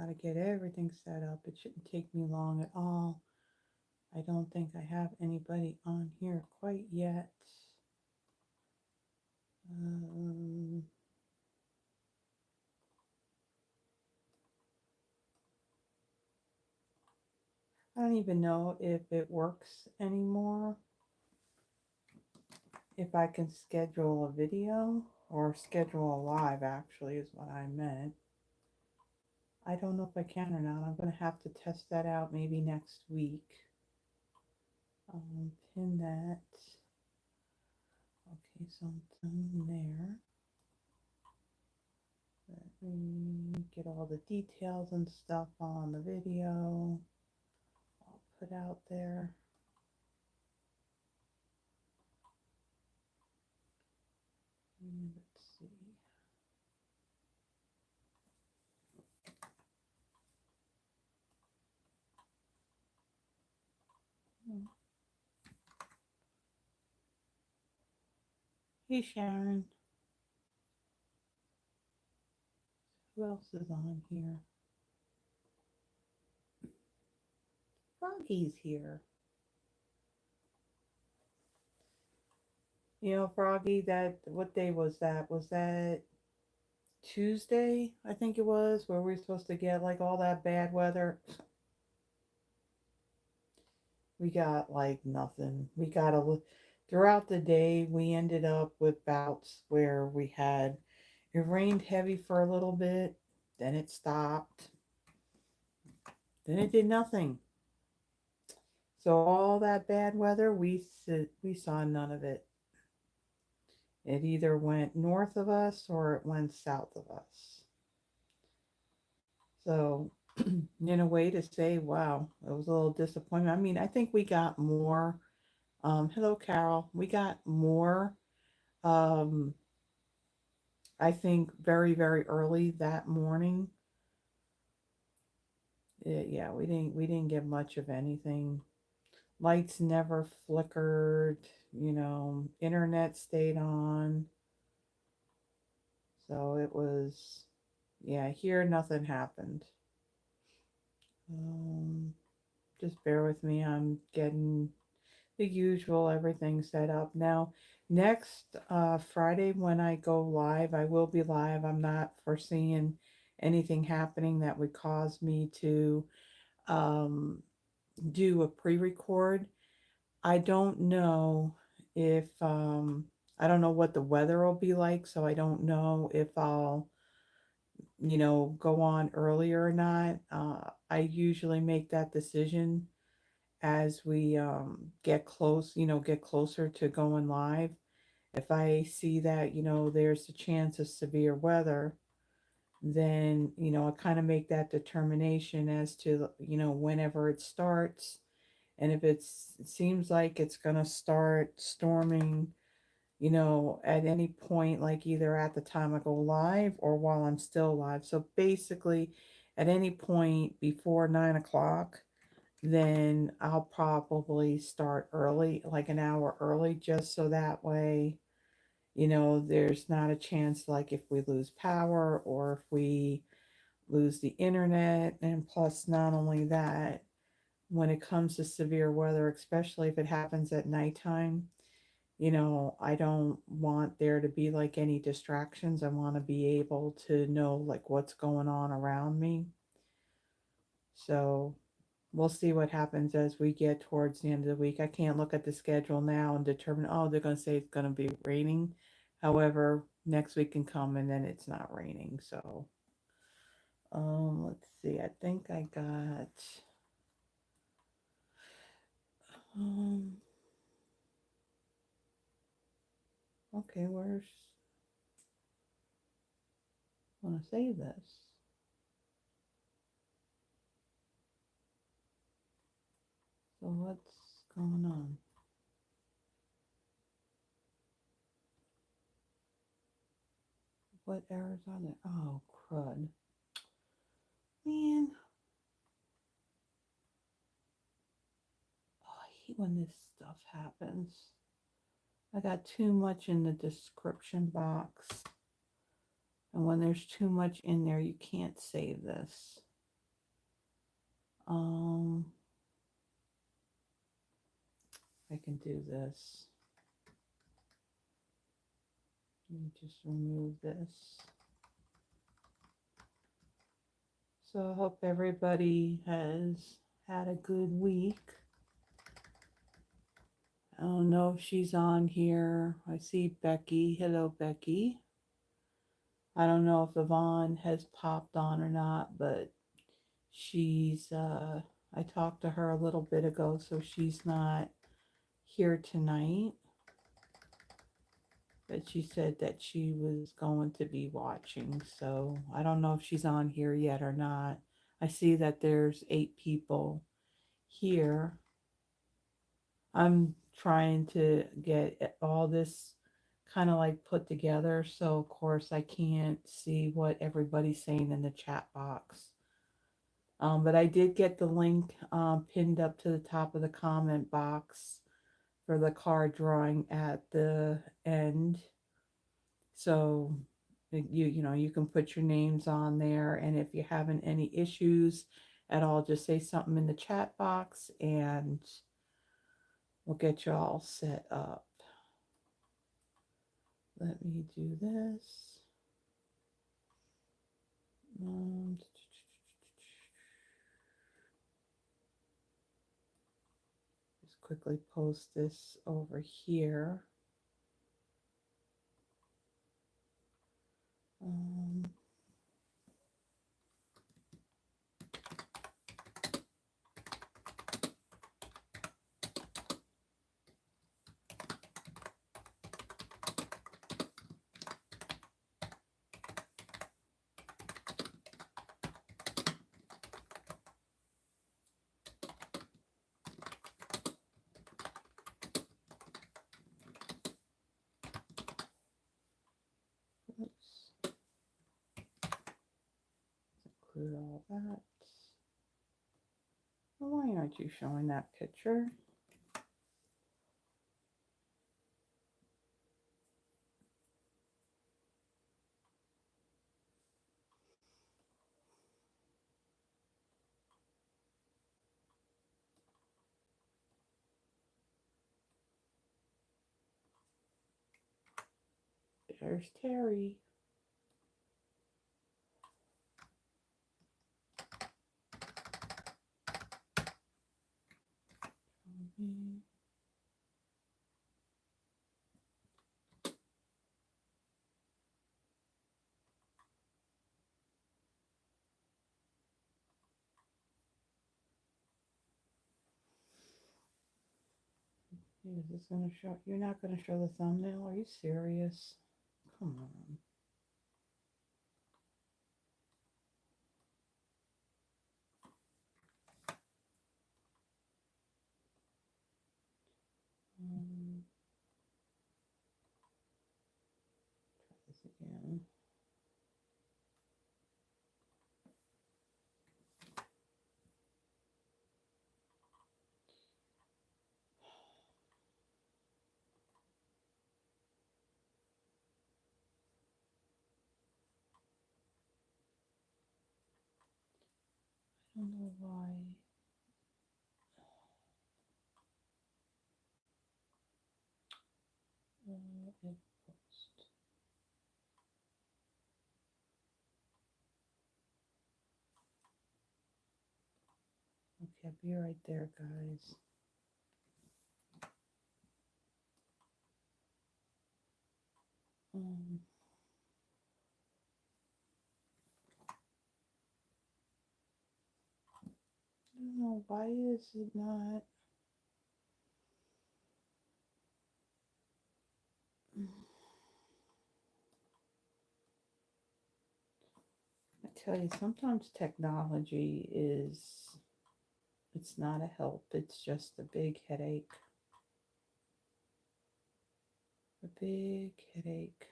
to get everything set up. It shouldn't take me long at all. I don't think I have anybody on here quite yet. Um, I don't even know if it works anymore. If I can schedule a video or schedule a live, actually, is what I meant. I don't know if I can or not. I'm going to have to test that out maybe next week. Pin that. Okay, so I'm done there. Let me get all the details and stuff on the video. I'll put out there. Let's see. Hey Sharon, who else is on here? Froggy's here. You know, Froggy, that what day was that? Was that Tuesday? I think it was, where we were supposed to get like all that bad weather. We got like nothing. We got throughout the day. We ended up with bouts where we had it rained heavy for a little bit, then it stopped, then it did nothing. So all that bad weather, we saw none of it. It either went north of us or it went south of us. So, in a way to say, wow, it was a little disappointment. I mean, I think we got more. Hello, Carol. We got more. Um, I think very, very early that morning. Yeah, we didn't get much of anything. Lights never flickered. Internet stayed on. So it was, yeah, here nothing happened. Um, just bear with me. I'm getting the usual everything set up. Now, next Friday when I go live, I will be live. I'm not foreseeing anything happening that would cause me to um, do a pre-record. I don't know if I don't know what the weather will be like, so I don't know if I'll go on earlier or not. I usually make that decision as we get closer to going live. If I see that, there's a chance of severe weather, then, I kind of make that determination as to, whenever it starts. And if it seems like it's going to start storming, at any point, like either at the time I go live or while I'm still live. So basically, at any point before 9 o'clock, then I'll probably start early, like an hour early, just so that way, there's not a chance like if we lose power or if we lose the internet. And plus, not only that, when it comes to severe weather, especially if it happens at nighttime, I don't want there to be like any distractions. I want to be able to know like what's going on around me. So we'll see what happens as we get towards the end of the week. I can't look at the schedule now and determine, oh, they're going to say it's going to be raining. However, next week can come and then it's not raining. So, let's see. I think I got, um, okay, I want to save this. So what's going on? What errors are there? Oh, crud. Man, oh, I hate when this stuff happens. I got too much in the description box. And when there's too much in there, you can't save this. Um, I can do this. Let me just remove this. So I hope everybody has had a good week. I don't know if she's on here. I see Becky. Hello, Becky. I don't know if Yvonne has popped on or not, but she's, I talked to her a little bit ago, so she's not here tonight. But she said that she was going to be watching, so I don't know if she's on here yet or not. I see that there's 8 people here. I'm trying to get all this kind of like put together, so of course I can't see what everybody's saying in the chat box. But I did get the link pinned up to the top of the comment box for the card drawing at the end. So you can put your names on there, and if you're having any issues at all, just say something in the chat box and we'll get you all set up. Let me do this. Just quickly post this over here. Oops. Include all that. Well, why aren't you showing that picture? There's Terry. Is this gonna show? You're not gonna show the thumbnail? Are you serious? Come on. Try this again. I don't know why. It post. Okay, I'll be right there, guys. I don't know, why is it not? I tell you, sometimes technology it's not a help, it's just a big headache. A big headache.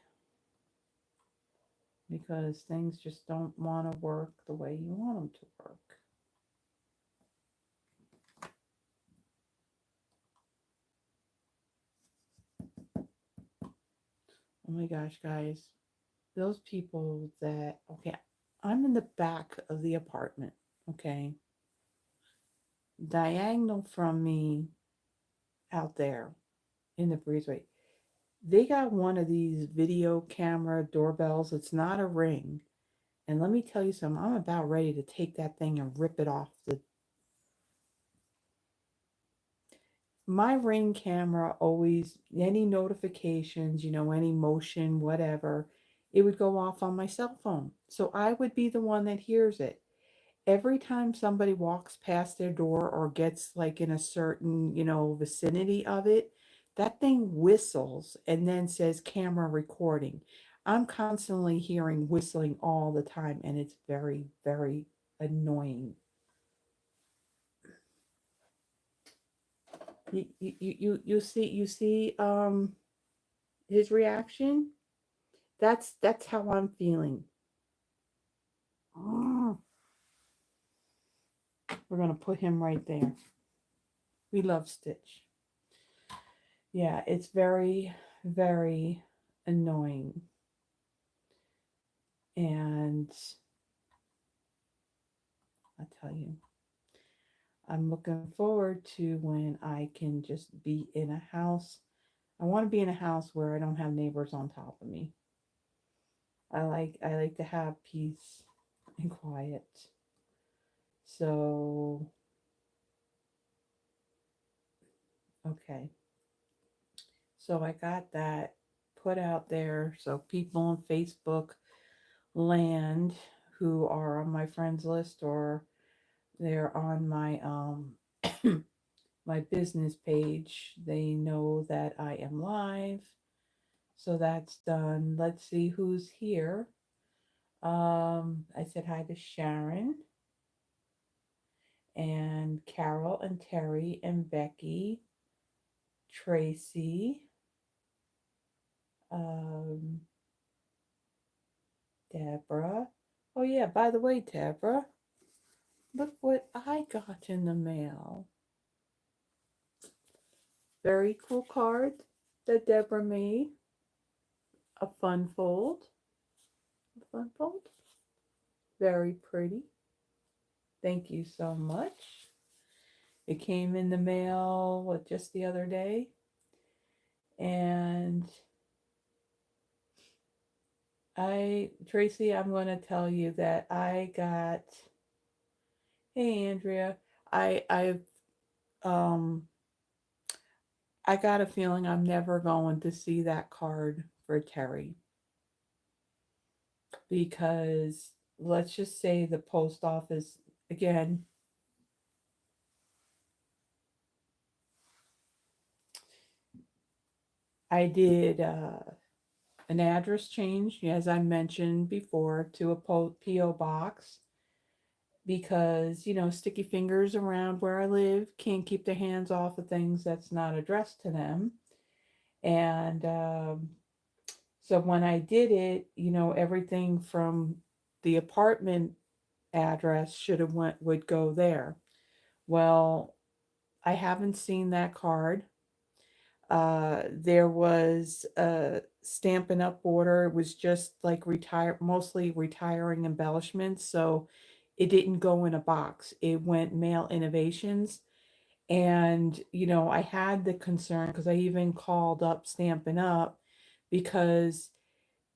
Because things just don't want to work the way you want them to work. Oh my gosh, guys. Those people that, okay, I'm in the back of the apartment, okay? diagonal from me out there in the breezeway. They got one of these video camera doorbells. It's not a ring. And let me tell you something, I'm about ready to take that thing and rip it off the. My Ring camera always, any notifications, any motion, whatever, it would go off on my cell phone. So I would be the one that hears it. Every time somebody walks past their door or gets like in a certain, vicinity of it, that thing whistles and then says camera recording. I'm constantly hearing whistling all the time, and it's very, very annoying. You see his reaction. That's how I'm feeling. Oh, we're gonna put him right there. We love Stitch. Yeah, it's very, very annoying. And I tell you, I'm looking forward to when I can just be in a house. I want to be in a house where I don't have neighbors on top of me. I like to have peace and quiet. So, okay. So I got that put out there so people on Facebook land who are on my friends list or they're on my my business page, they know that I am live. So that's done. Let's see who's here. I said hi to Sharon and Carol and Terry and Becky, Tracy, um, Deborah. Oh yeah, by the way, Deborah, look what I got in the mail. Very cool card that Deborah made. A fun fold. A fun fold. Very pretty. Thank you so much. It came in the mail, just the other day. And Tracy, I'm going to tell you that hey, Andrea, um, I got a feeling I'm never going to see that card for Terry because let's just say the post office, again, I did an address change, as I mentioned before, to a P.O. box because, sticky fingers around where I live can't keep their hands off of things that's not addressed to them. And so when I did it, everything from the apartment address would go there. Well, I haven't seen that card. There was a Stampin' Up order. It was just like mostly retiring embellishments. So it didn't go in a box. It went Mail Innovations. And, I had the concern because I even called up Stampin' Up because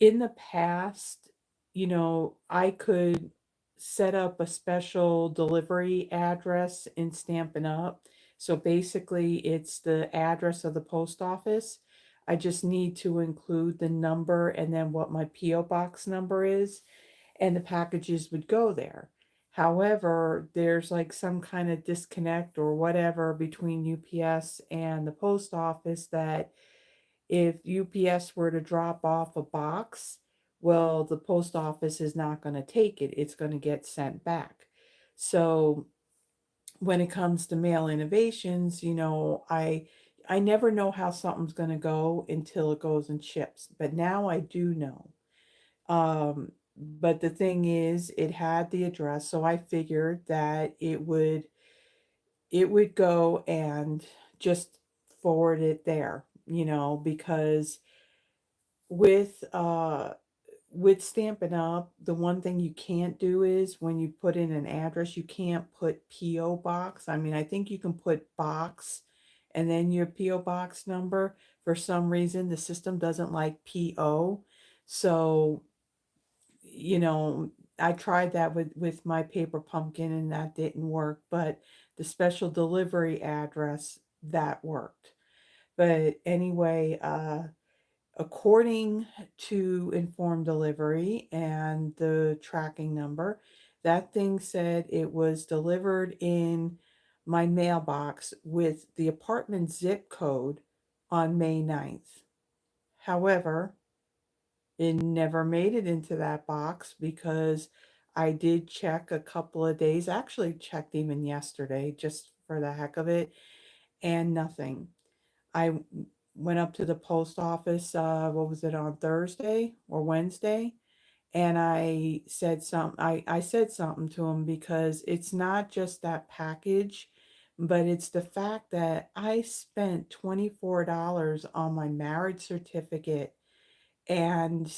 in the past, I could set up a special delivery address in Stampin' Up. So basically, it's the address of the post office. I just need to include the number and then what my P.O. box number is, and the packages would go there. However, there's like some kind of disconnect or whatever between UPS and the post office that if UPS were to drop off a box, well, the post office is not going to take it. It's going to get sent back. So when it comes to Mail Innovations, I never know how something's going to go until it goes and ships. But now I do know. But the thing is, it had the address, so I figured that it would go and just forward it there, because with with Stampin' Up, the one thing you can't do is when you put in an address, you can't put P.O. box. I mean, I think you can put box and then your P.O. box number. For some reason, the system doesn't like P.O. So, you know, I tried that with my paper pumpkin and that didn't work, but the special delivery address that worked. But anyway, according to Informed Delivery and the tracking number, that thing said it was delivered in my mailbox with the apartment zip code on May 9th. However, it never made it into that box because I did check a couple of days, actually checked even yesterday just for the heck of it, and nothing. I went up to the post office, what was it, on Thursday or Wednesday? And I said something to him because it's not just that package, but it's the fact that I spent $24 on my marriage certificate and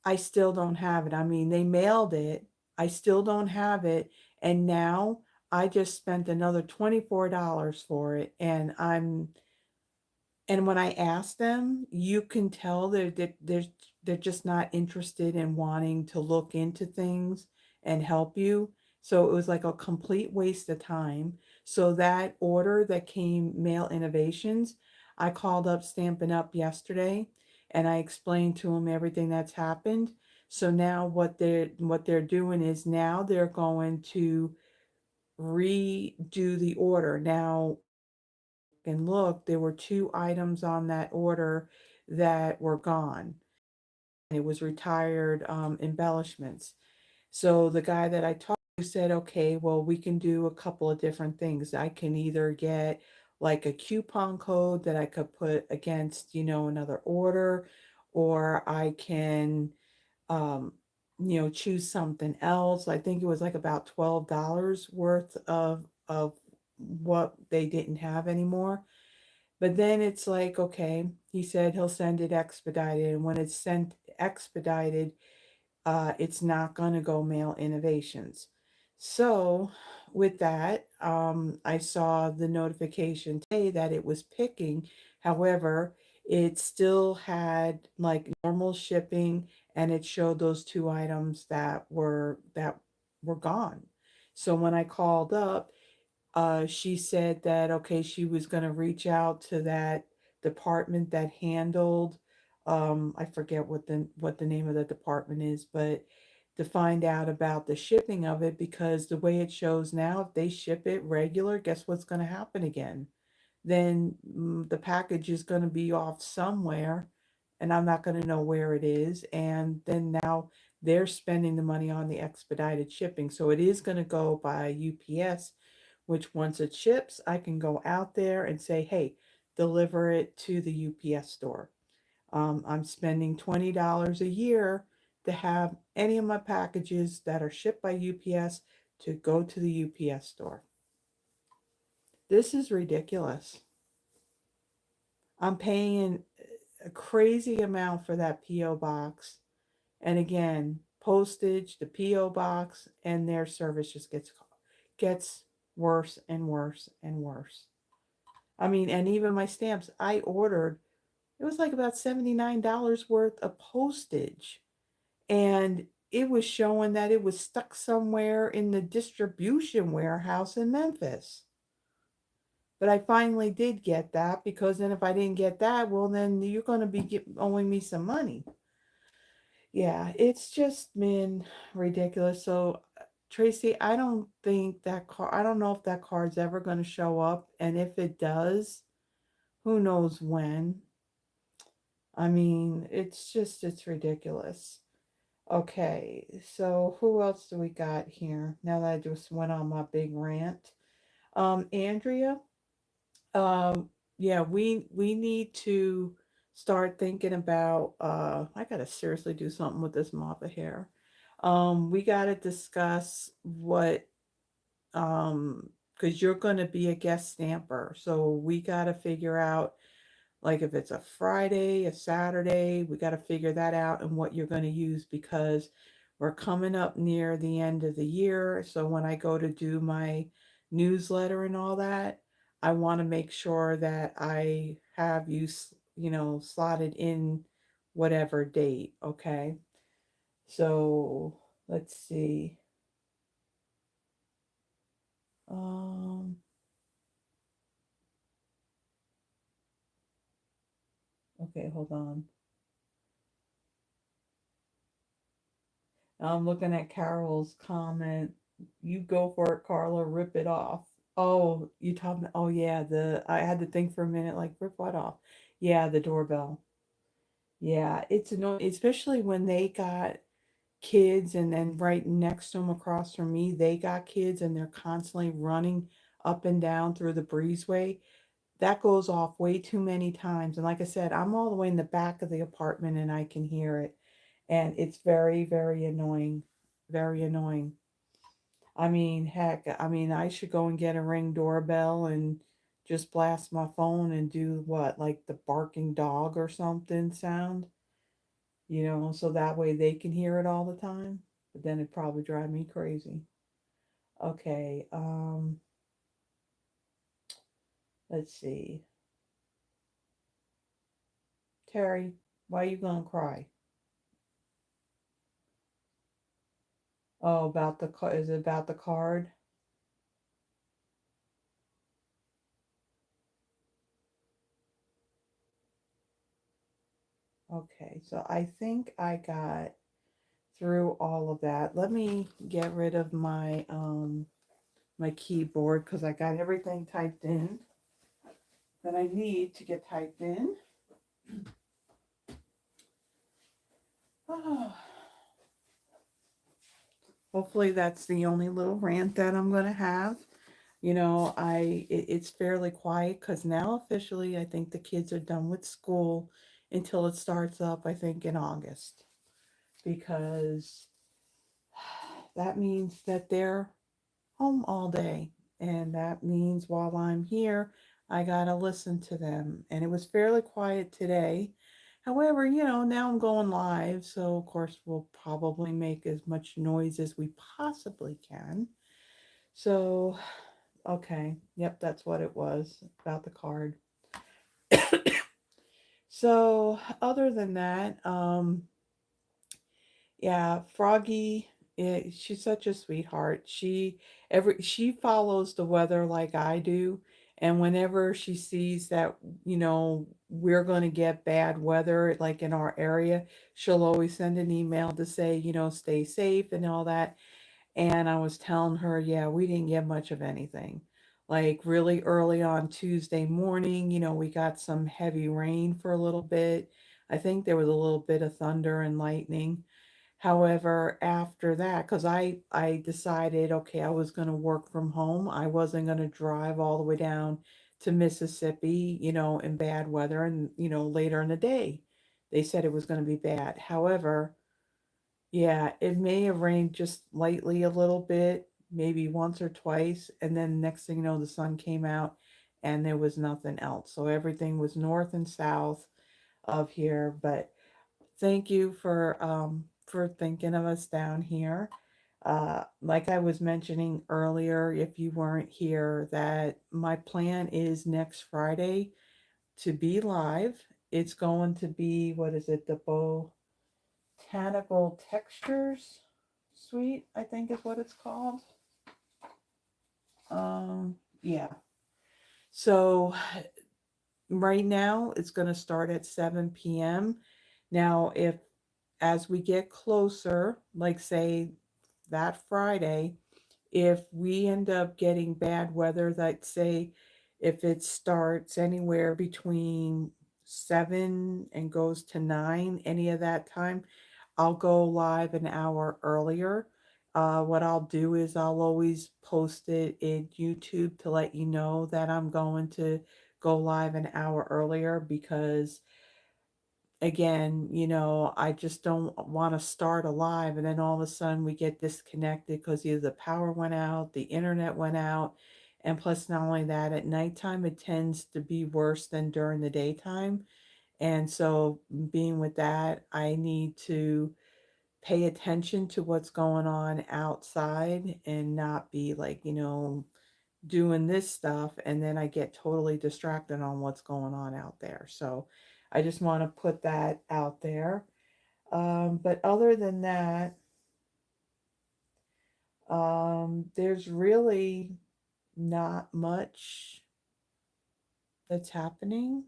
I still don't have it. I mean, they mailed it. I still don't have it. And now I just spent another $24 for it. And when I ask them, you can tell they're just not interested in wanting to look into things and help you. So it was like a complete waste of time. So that order that came, Mail Innovations, I called up Stampin' Up yesterday and I explained to them everything that's happened. So now what they're doing is now they're going to redo the order. Now, and look, there were two items on that order that were gone. It was retired embellishments. So the guy that I talked to said, okay, well, we can do a couple of different things. I can either get like a coupon code that I could put against, another order, or I can, um, choose something else. I think it was like about $12 worth of what they didn't have anymore. But then it's like, okay, he said he'll send it expedited. And when it's sent expedited, it's not going to go Mail Innovations. So with that, I saw the notification today that it was picking. However, it still had like normal shipping and it showed those two items that were gone. So when I called up, she said that okay, she was going to reach out to that department that handled, I forget what the name of the department is, but to find out about the shipping of it, because the way it shows now, if they ship it regular, guess what's going to happen again? Then the package is going to be off somewhere and I'm not going to know where it is. And then now they're spending the money on the expedited shipping. So it is going to go by UPS, which once it ships, I can go out there and say, hey, deliver it to the UPS store. I'm spending $20 a year to have any of my packages that are shipped by UPS to go to the UPS store. This is ridiculous. I'm paying a crazy amount for that P.O. box. And again, postage, the P.O. box, and their service just gets worse and worse and worse. I mean, and even my stamps, I ordered, it was like about $79 worth of postage. And it was showing that it was stuck somewhere in the distribution warehouse in Memphis. But I finally did get that, because then if I didn't get that, well, then you're going to be owing me some money. Yeah, it's just been ridiculous. So, Tracy, I don't know if that card's ever going to show up. And if it does, who knows when. I mean, it's ridiculous. Okay, so who else do we got here? Now that I just went on my big rant. Andrea, yeah, we need to start thinking about, I gotta seriously do something with this mop of hair. We gotta discuss what, because you're gonna be a guest stamper, so we gotta figure out Like if it's a Friday, a Saturday, we got to figure that out and what you're going to use because we're coming up near the end of the year. So when I go to do my newsletter and all that, I want to make sure that I have you, slotted in whatever date. Okay. So let's see. Um, okay, hold on. I'm looking at Carol's comment. You go for it, Carla. Rip it off. Oh, you talking? Oh yeah, the I had to think for a minute. Like rip what off? Yeah, the doorbell. Yeah, it's annoying, especially when they got kids, and then right next to them, across from me, they got kids, and they're constantly running up and down through the breezeway. That goes off way too many times. And like I said, I'm all the way in the back of the apartment, and I can hear it, and it's very, very annoying. Very annoying. I mean, heck, I mean, I should go and get a Ring doorbell and just blast my phone and do what, like the barking dog or something sound, so that way they can hear it all the time. But then it'd probably drive me crazy. Okay, let's see. Terry, why you gonna cry? Oh, about the car. Is it about the card? Okay, so I think I got through all of that. Let me get rid of my keyboard because I got everything typed in that I need to get typed in. Oh, hopefully that's the only little rant that I'm going to have. It's fairly quiet because now officially I think the kids are done with school until it starts up, I think, in August, because that means that they're home all day. And that means while I'm here, I got to listen to them. And it was fairly quiet today. However, now I'm going live. So, of course, we'll probably make as much noise as we possibly can. So, okay. Yep, that's what it was about the card. So, other than that, yeah, Froggy, she's such a sweetheart. She follows the weather like I do, and whenever she sees that, we're going to get bad weather like in our area, she'll always send an email to say, stay safe and all that. And I was telling her, yeah, we didn't get much of anything. Like really early on Tuesday morning, we got some heavy rain for a little bit. I think there was a little bit of thunder and lightning. However, after that, because I decided, okay, I was going to work from home. I wasn't going to drive all the way down to Mississippi, in bad weather, and later in the day, they said it was going to be bad. However, yeah, it may have rained just lightly a little bit, maybe once or twice, and then next thing you know, the sun came out, and there was nothing else. So everything was north and south of here, but thank you for thinking of us down here. Like I was mentioning earlier, if you weren't here, that my plan is next Friday to be live. It's going to be, what is it, the Botanical Textures Suite, I think is what it's called. Yeah. So right now it's going to start at 7 p.m. Now, if as we get closer, like say that Friday, if we end up getting bad weather, that say if it starts anywhere between 7 and goes to 9, any of that time, I'll go live an hour earlier. What I'll do is I'll always post it in YouTube to let you know that I'm going to go live an hour earlier because again, I just don't want to start a live and then all of a sudden we get disconnected because either the power went out, the internet went out, And plus, not only that, at nighttime it tends to be worse than during the daytime. And so, being with that, I need to pay attention to what's going on outside and not be like, doing this stuff and then I get totally distracted on what's going on out there. So I just want to put that out there. But other than that, there's really not much that's happening.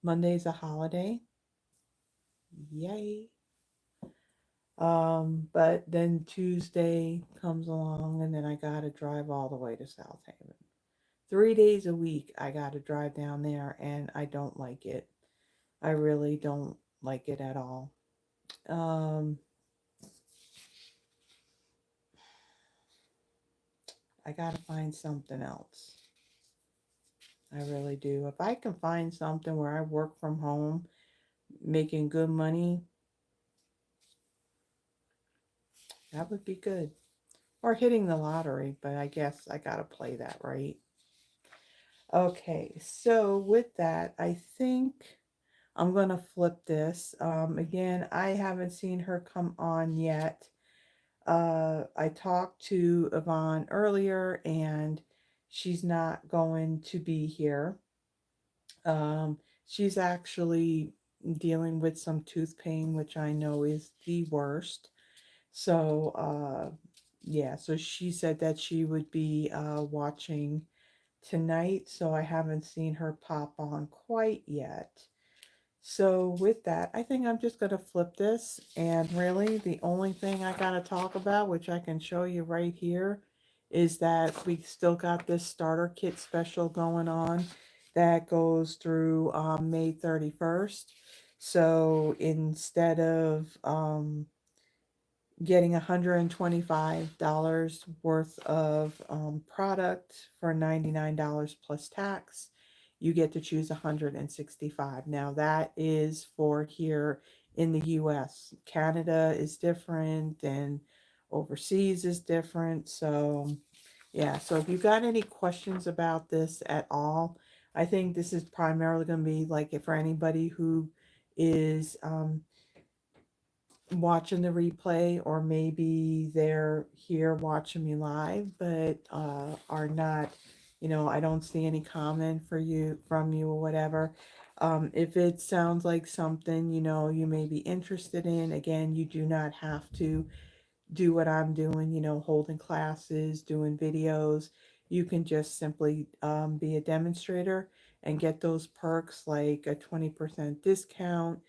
Monday's a holiday. Yay. But then Tuesday comes along and then I gotta drive all the way to South Haven. 3 days a week I gotta drive down there and I don't like it. I really don't like it at all. Um, I gotta find something else. I really do. If I can find something where I work from home, making good money, that would be good. Or hitting the lottery, but I guess I gotta play that right. Okay, so with that, I think I'm gonna flip this. Again, I haven't seen her come on yet. I talked to Yvonne earlier, and she's not going to be here. She's actually dealing with some tooth pain, which I know is the worst. So, yeah, so she said that she would be watching tonight, so I haven't seen her pop on quite yet. So with that, I think I'm just going to flip this, and really the only thing I got to talk about, which I can show you right here, is that we still got this starter kit special going on that goes through May 31st. So instead of getting $125 worth of product for $99 plus tax, you get to choose 165. Now that is for here in the US. Canada is different and overseas is different. So yeah, so if you got any questions about this at all, I think this is primarily going to be like for anybody who is watching the replay, or maybe they're here watching me live but are not, I don't see any comment for you from you or whatever. If it sounds like something you may be interested in, again, you do not have to do what I'm doing, holding classes, doing videos. You can just simply be a demonstrator and get those perks like a 20% discount.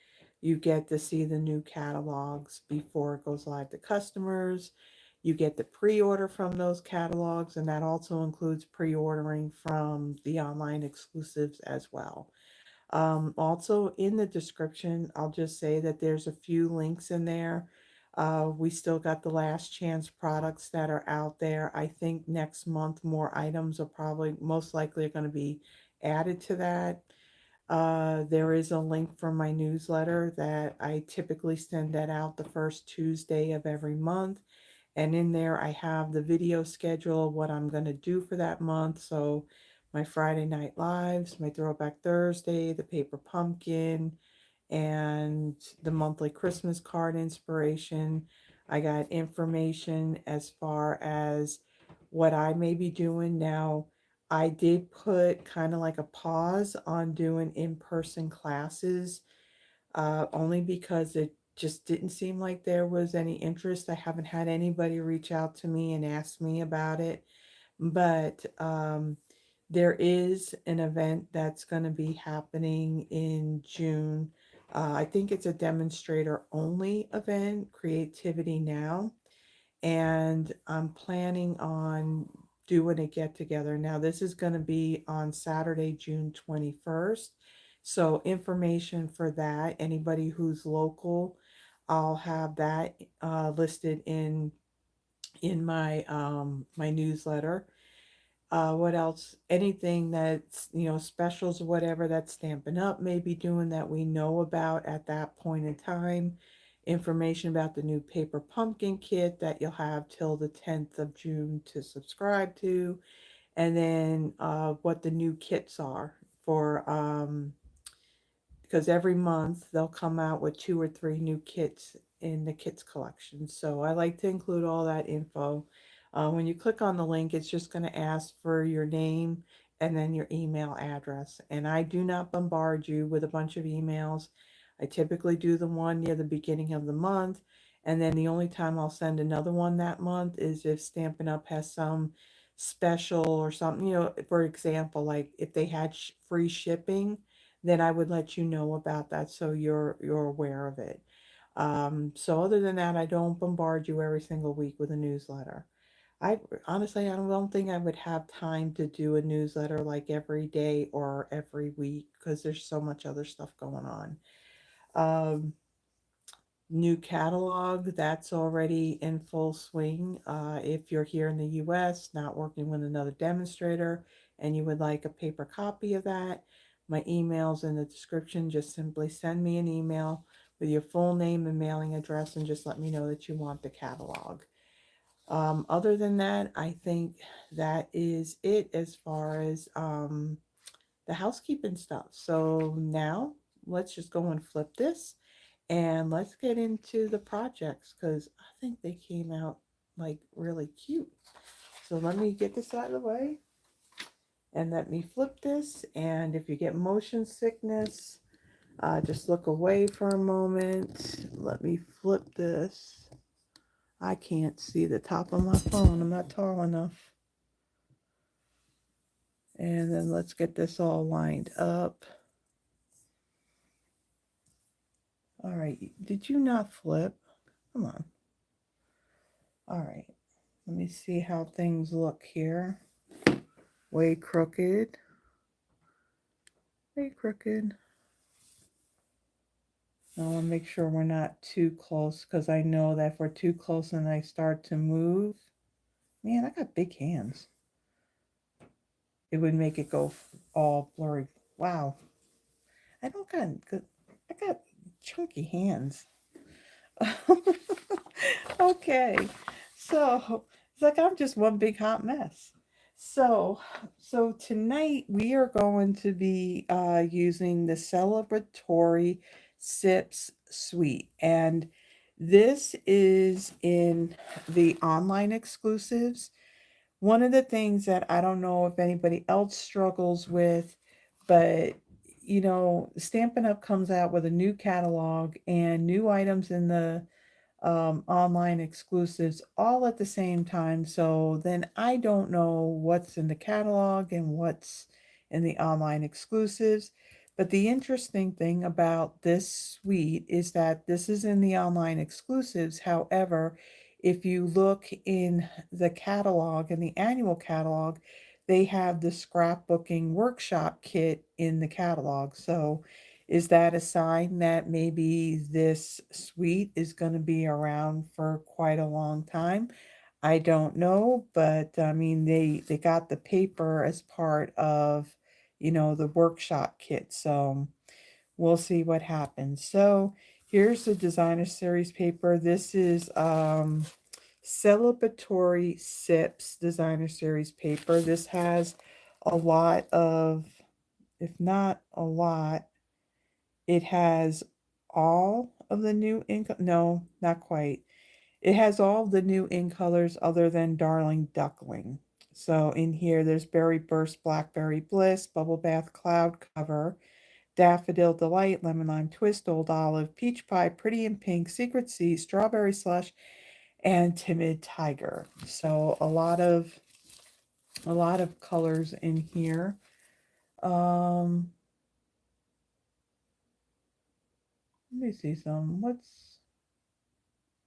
You get to see the new catalogs before it goes live to customers. You get the pre-order from those catalogs, and that also includes pre-ordering from the online exclusives as well. Also, in the description, I'll just say that there's a few links in there. We still got the last chance products that are out there. I think next month more items are probably most likely going to be added to that. There is a link for my newsletter that I typically send that out the first Tuesday of every month. And in there, I have the video schedule, what I'm going to do for that month. So my Friday night lives, my Throwback Thursday, the Paper Pumpkin, and the monthly Christmas card inspiration. I got information as far as what I may be doing now. I did put kind of like a pause on doing in-person classes, only because it just didn't seem like there was any interest. I haven't had anybody reach out to me and ask me about it, but there is an event that's going to be happening in June. I think it's a demonstrator only event, Creativity Now, and I'm planning on doing a get together. Now, this is going to be on Saturday, June 21st. So, information for that, anybody who's local, I'll have that listed in my newsletter. What else? Anything that's, specials or whatever that Stampin' Up! May be doing that we know about at that point in time. Information about the new paper pumpkin kit that you'll have till the 10th of June to subscribe to. and then what the new kits are for because every month they'll come out with 2 or 3 new kits in the kits collection. So I like to include all that info. When you click on the link, it's just going to ask for your name and then your email address. And I do not bombard you with a bunch of emails. I typically do the one near the beginning of the month. And then the only time I'll send another one that month is if Stampin' Up! Has some special or something. For example, like if they had free shipping, then I would let you know about that so you're aware of it. So other than that, I don't bombard you every single week with a newsletter. I honestly, I don't think I would have time to do a newsletter like every day or every week because there's so much other stuff going on. Um, New catalog that's already in full swing. If you're here in the US, not working with another demonstrator, and you would like a paper copy of that, my email's in the description. Just simply send me an email with your full name and mailing address and just let me know that you want the catalog. Other than that, I think that is it as far as the housekeeping stuff. So now let's just go and flip this and let's get into the projects because I think they came out like really cute. So let me get this out of the way and let me flip this. And if you get motion sickness, just look away for a moment. Let me flip this. I can't see the top of my phone. I'm not tall enough. And then let's get this all lined up. All right. Did you not flip? Come on. All right. Let me see how things look here. Way crooked. Way crooked. I want to make sure we're not too close because I know that if we're too close and I start to move, man, I got big hands. It would make it go all blurry. Wow. I don't got good. I got chunky hands. Okay. So it's like I'm just one big hot mess. So tonight we are going to be using the Celebratory Sips suite, and this is in the online exclusives. One of the things that I don't know if anybody else struggles with, but Stampin' Up! Comes out with a new catalog and new items in the online exclusives all at the same time. So then I don't know what's in the catalog and what's in the online exclusives. But the interesting thing about this suite is that this is in the online exclusives. However, if you look in the catalog, in the annual catalog, they have the scrapbooking workshop kit in the catalog. So is that a sign that maybe this suite is going to be around for quite a long time? I don't know, but I mean they got the paper as part of, the workshop kit. So we'll see what happens. So here's the designer series paper. This is Celebratory Sips designer series paper. This has a lot of, if not a lot, it has all of the new ink. No, not quite. It has all the new ink colors other than Darling Duckling. So in here, there's Berry Burst, Blackberry Bliss, Bubble Bath Cloud Cover, Daffodil Delight, Lemon Lime Twist, Old Olive, Peach Pie, Pretty in Pink, Secret Sea, Strawberry Slush, and Timid Tiger. So a lot of colors in here. Um, Let me see some.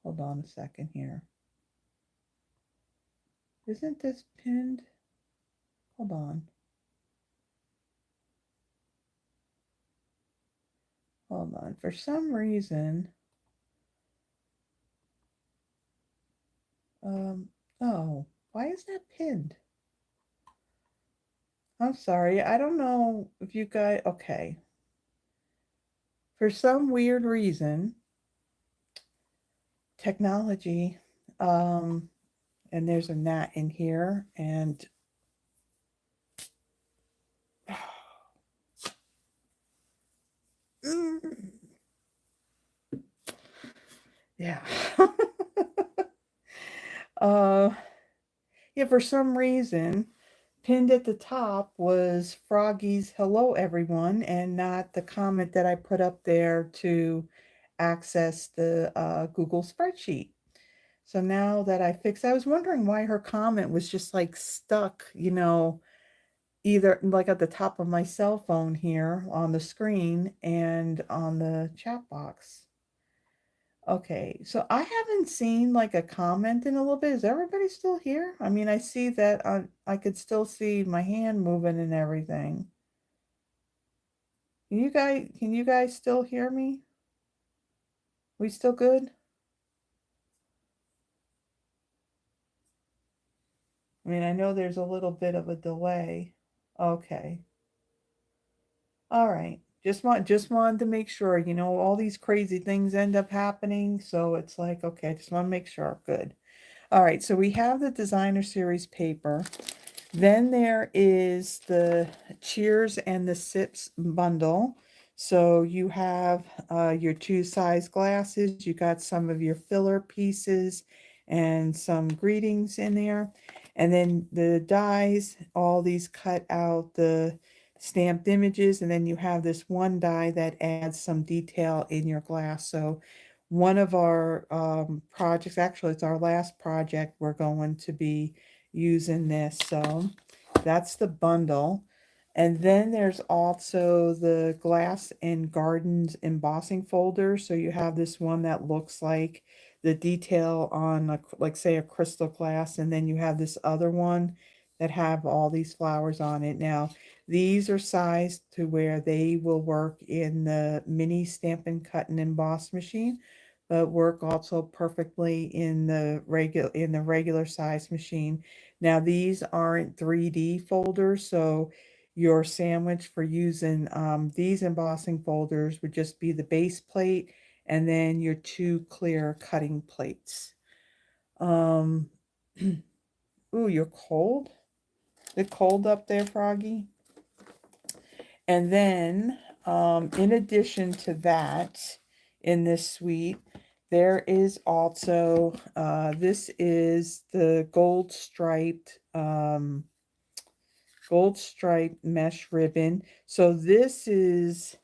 Hold on a second here. Isn't this pinned? Hold on. Hold on. For some reason, um, oh, why is that pinned? I'm sorry. I don't know if you guys, okay. For some weird reason, technology, and there's a gnat in here, and Yeah. uh, yeah, for some reason, pinned at the top was Froggy's "Hello everyone" and not the comment that I put up there to access the Google spreadsheet. So now that I fixed, I was wondering why her comment was just like stuck, either like at the top of my cell phone here on the screen and on the chat box. Okay, so I haven't seen like a comment in a little bit. Is everybody still here? I mean, I see that I could still see my hand moving and everything. Can you guys still hear me? We still good? I mean, I know there's a little bit of a delay. Okay. All right. Just wanted to make sure, all these crazy things end up happening, so it's like, okay, I just want to make sure. Good. All right, so we have the designer series paper. Then there is the Cheers and the Sips bundle. So you have your two size glasses, you got some of your filler pieces and some greetings in there. And then the dies, all these cut out the stamped images, and then you have this one die that adds some detail in your glass. So one of our projects, actually it's our last project, we're going to be using this. So that's the bundle. And then there's also the glass and gardens embossing folder. So you have this one that looks like the detail on like say a crystal glass, and then you have this other one that have all these flowers on it. Now these are sized to where they will work in the mini Stampin' Cut and Emboss machine, but work also perfectly in the regular size machine. Now these aren't 3D folders, so your sandwich for using these embossing folders would just be the base plate and then your two clear cutting plates. Um, ooh, you're cold? Is it cold up there, Froggy? And then, in addition to that, in this suite, there is also, this is the gold striped mesh ribbon. So this is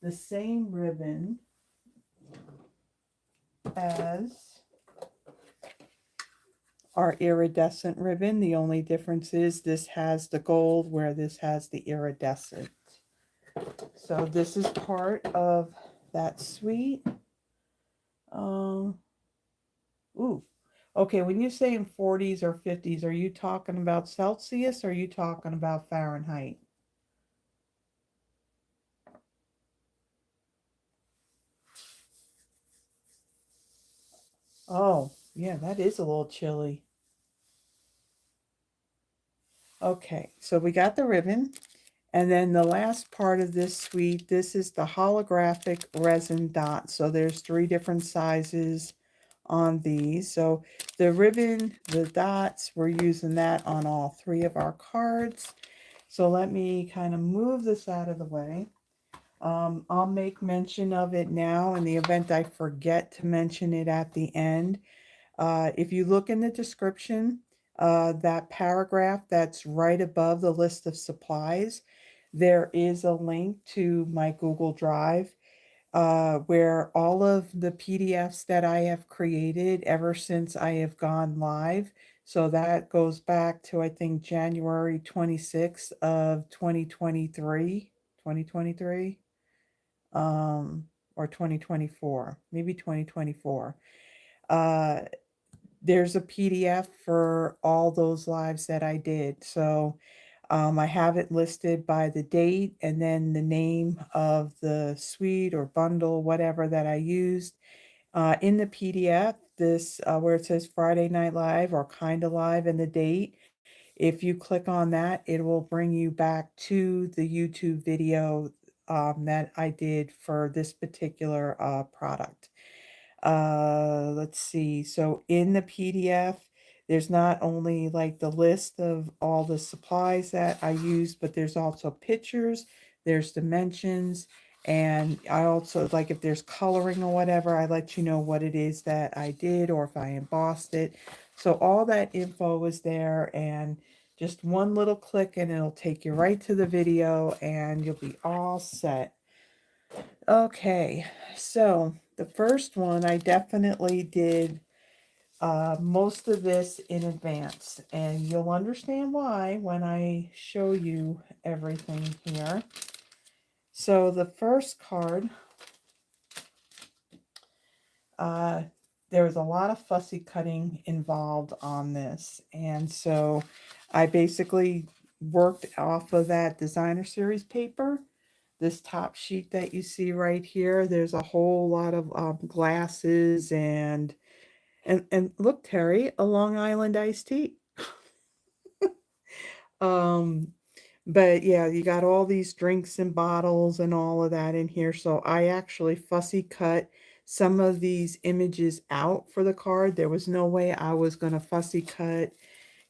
the same ribbon as our iridescent ribbon. The only difference is this has the gold where this has the iridescent. So this is part of that suite. Ooh. Okay, when you say in 40s or 50s, are you talking about Celsius or are you talking about Fahrenheit? Oh, yeah, that is a little chilly. Okay, so we got the ribbon. And then the last part of this suite, this is the holographic resin dot. So there's 3 different sizes on these. So the ribbon, the dots, we're using that on all 3 of our cards. So let me kind of move this out of the way. I'll make mention of it now in the event I forget to mention it at the end. If you look in the description, that paragraph that's right above the list of supplies, there is a link to my Google Drive where all of the PDFs that I have created ever since I have gone live. So that goes back to, I think, January 26th of 2023, or 2024, maybe 2024. Uh, there's a PDF for all those lives that I did. So I have it listed by the date and then the name of the suite or bundle, whatever that I used. In the PDF, this where it says Friday Night Live or Kinda Live and the date, if you click on that, it will bring you back to the YouTube video that I did for this particular product. Let's see. So in the PDF, there's not only like the list of all the supplies that I used, but there's also pictures, there's dimensions, And I also, like, if there's coloring or whatever, I let you know what it is that I did or if I embossed it. So all that info was there, and just one little click and it'll take you right to the video and you'll be all set. Okay, so the first one I definitely did most of this in advance, and you'll understand why when I show you everything here. So the first card, uh, there was a lot of fussy cutting involved on this, and so I basically worked off of that designer series paper. This top sheet that you see right here, there's a whole lot of glasses and look, Terry, a Long Island iced tea. Um, but yeah, you got all these drinks and bottles and all of that in here. So I actually fussy cut some of these images out for the card. There was no way I was going to fussy cut,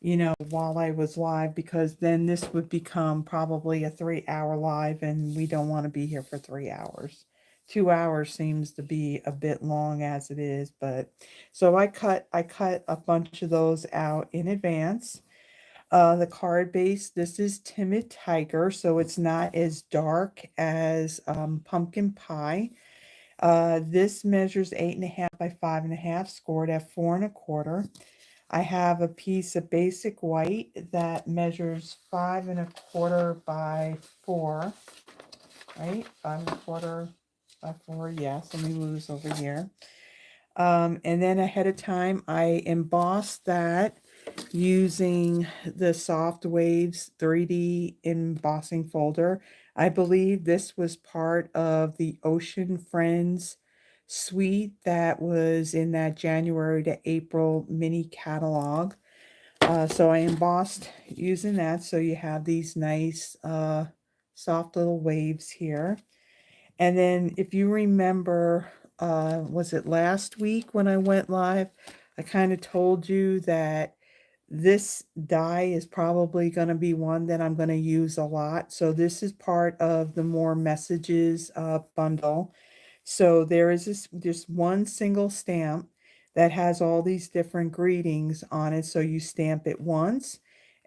while I was live, because then this would become probably a 3-hour live, and we don't want to be here for 3 hours. 2 hours seems to be a bit long as it is, but so I cut a bunch of those out in advance. The card base, this is Timid Tiger, so it's not as dark as Pumpkin Pie. This measures 8.5 by 5.5, scored at 4 1/4. I have a piece of basic white that measures 5 1/4 by 4, right? 5 1/4 by 4, yes, let me move this over here. And then ahead of time, I embossed that using the Soft Waves 3D embossing folder. I believe this was part of the Ocean Friends suite that was in that January to April mini catalog. So I embossed using that, so you have these nice soft little waves here. And then if you remember, was it last week when I went live, I kind of told you that this die is probably going to be one that I'm going to use a lot. So this is part of the More Messages bundle. So there is just one single stamp that has all these different greetings on it. So you stamp it once,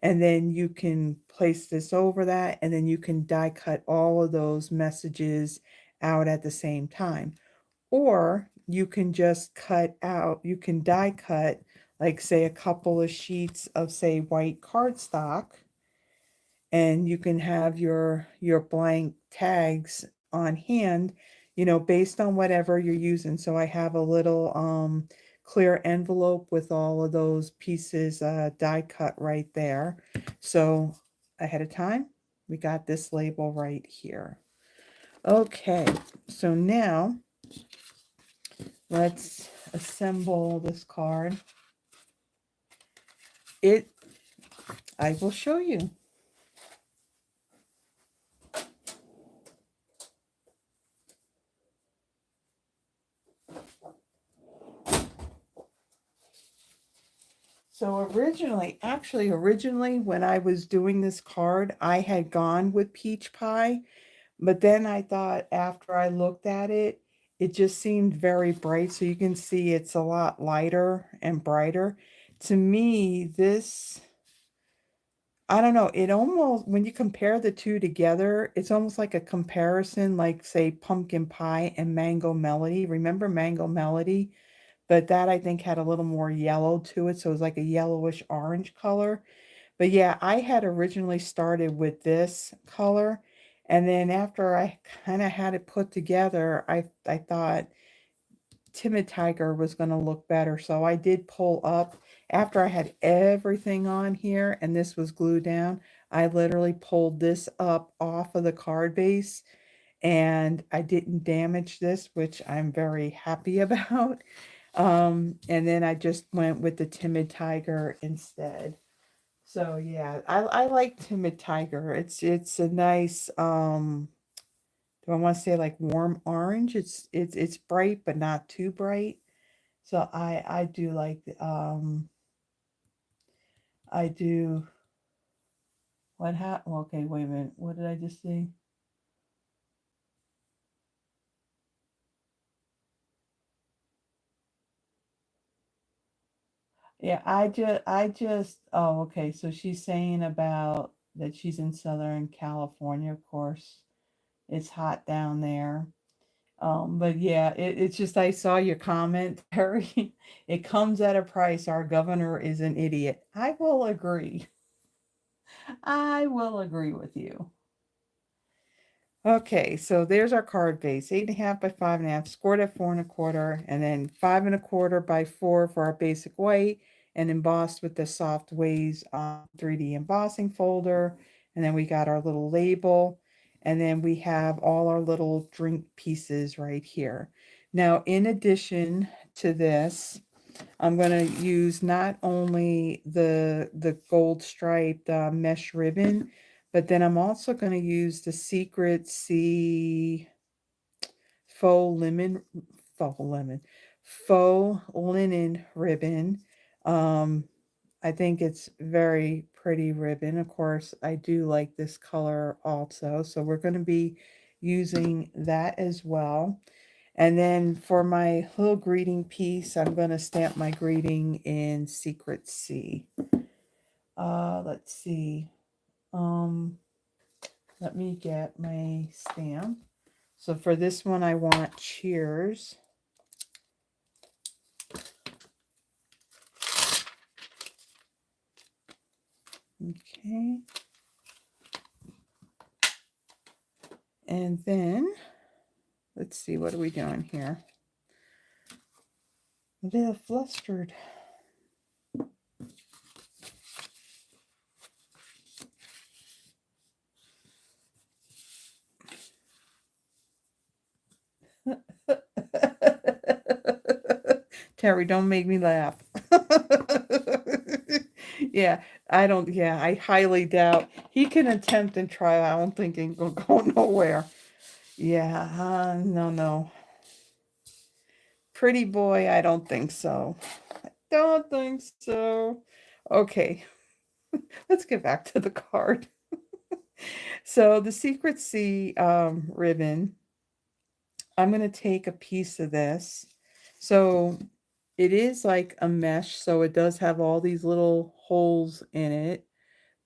and then you can place this over that, and then you can die cut all of those messages out at the same time. Or you can just you can die cut, like, say, a couple of sheets of, say, white cardstock, and you can have your blank tags on hand, based on whatever you're using. So I have a little clear envelope with all of those pieces die cut right there. So ahead of time, we got this label right here. Okay, so now let's assemble this card. I will show you. So originally, when I was doing this card, I had gone with peach pie, but then I thought, after I looked at it, it just seemed very bright. So you can see it's a lot lighter and brighter. To me, this, I don't know, it almost, when you compare the two together, it's almost like a comparison, like, say, pumpkin pie and Mango Melody. Remember Mango Melody? But that, I think, had a little more yellow to it, so it was like a yellowish orange color. But yeah, I had originally started with this color, and then after I kind of had it put together, I thought Timid Tiger was going to look better. So I did pull up, after I had everything on here and this was glued down, I literally pulled this up off of the card base, and I didn't damage this, which I'm very happy about. And then I just went with the Timid Tiger instead. So yeah, I like Timid Tiger. It's a nice, do I want to say, like, warm orange? It's bright but not too bright. So I do like I do what happened? Okay, wait a minute. What did I just see? Yeah, oh, okay. So she's saying about that she's in Southern California, of course. It's hot down there. But yeah, it's just I saw your comment, Terry. It comes at a price. Our governor is an idiot. I will agree. I will agree with you. Okay, so there's our card base, 8.5 by 5.5, scored at 4.25, and then 5.25 by 4 for our basic white, and embossed with the soft ways 3D embossing folder. And then we got our little label, and then we have all our little drink pieces right here. Now, in addition to this, I'm going to use not only the gold striped mesh ribbon, but then I'm also going to use the Secret C faux lemon, faux lemon, faux linen ribbon. Um, I think it's very pretty ribbon. Of course, I do like this color also. So we're going to be using that as well. And then for my little greeting piece, I'm going to stamp my greeting in Secret C. Let's see. Um, Let me get my stamp. So for this one, I want cheers. Okay. And then, let's see, what are we doing here? A little flustered. Terry, don't make me laugh. Yeah, I highly doubt he can attempt and try. I don't think he will go nowhere. Yeah, no, no. Pretty boy, I don't think so. Don't think so. Okay, let's get back to the card. So the Secret C ribbon, I'm going to take a piece of this. So it is like a mesh, so it does have all these little holes in it,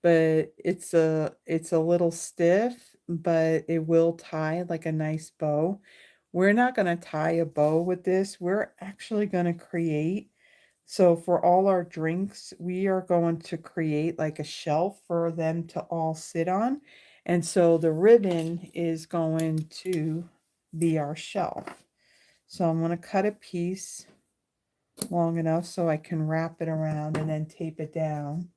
but it's a little stiff, but it will tie like a nice bow. We're not going to tie a bow with this. We're actually going to create, so for all our drinks, we are going to create like a shelf for them to all sit on. And so the ribbon is going to be our shelf. So I'm going to cut a piece long enough so I can wrap it around and then tape it down.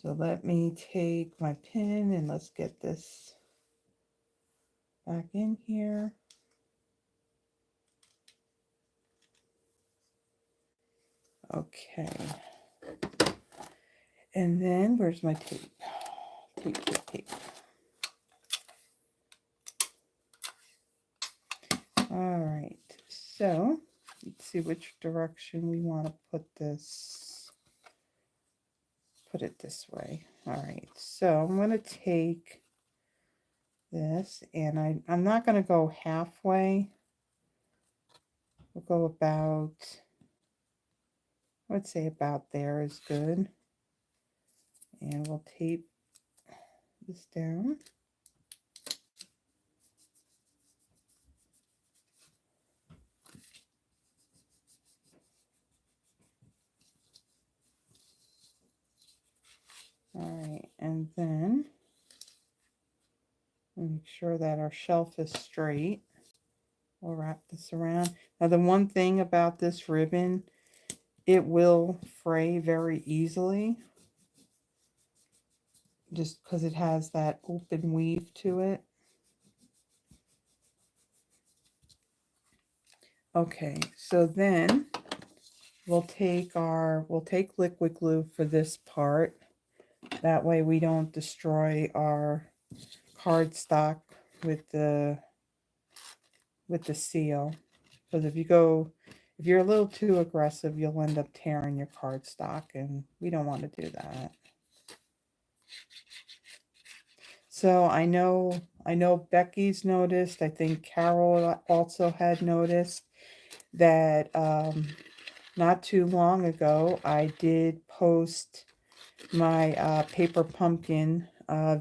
So let me take my pin and let's get this back in here. Okay. And then where's my tape? Tape, tape, tape. All right. So let's see which direction we want to put this. Put it this way. All right. So I'm going to take this and I'm not going to go halfway. We'll go about, I would say about there is good. And we'll tape this down. All right, and then make sure that our shelf is straight. We'll wrap this around. Now the one thing about this ribbon, it will fray very easily, just because it has that open weave to it. Okay, so then we'll take liquid glue for this part. That way we don't destroy our cardstock with the seal. Because if you're a little too aggressive, you'll end up tearing your cardstock, and we don't want to do that. So I know Becky's noticed. I think Carol also had noticed that not too long ago, I did post my paper pumpkin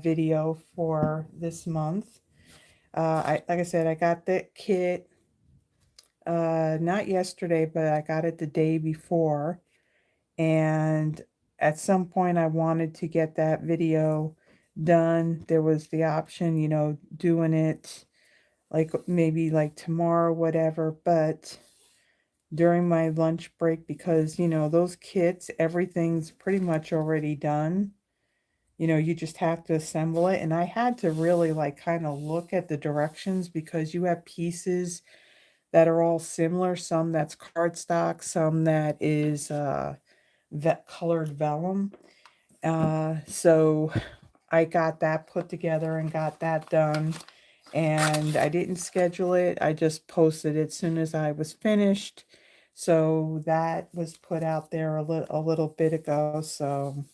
video for this month. Like I said, I got the kit not yesterday, but I got it the day before. And at some point, I wanted to get that video done. There was the option, you know, doing it like maybe like tomorrow, whatever. But during my lunch break, because, you know, those kits, everything's pretty much already done. You know, you just have to assemble it. And I had to really like kind of look at the directions because you have pieces that are all similar. Some that's cardstock, some that is colored vellum. So I got that put together and got that done. And I didn't schedule it. I just posted it as soon as I was finished. So that was put out there a little bit ago. So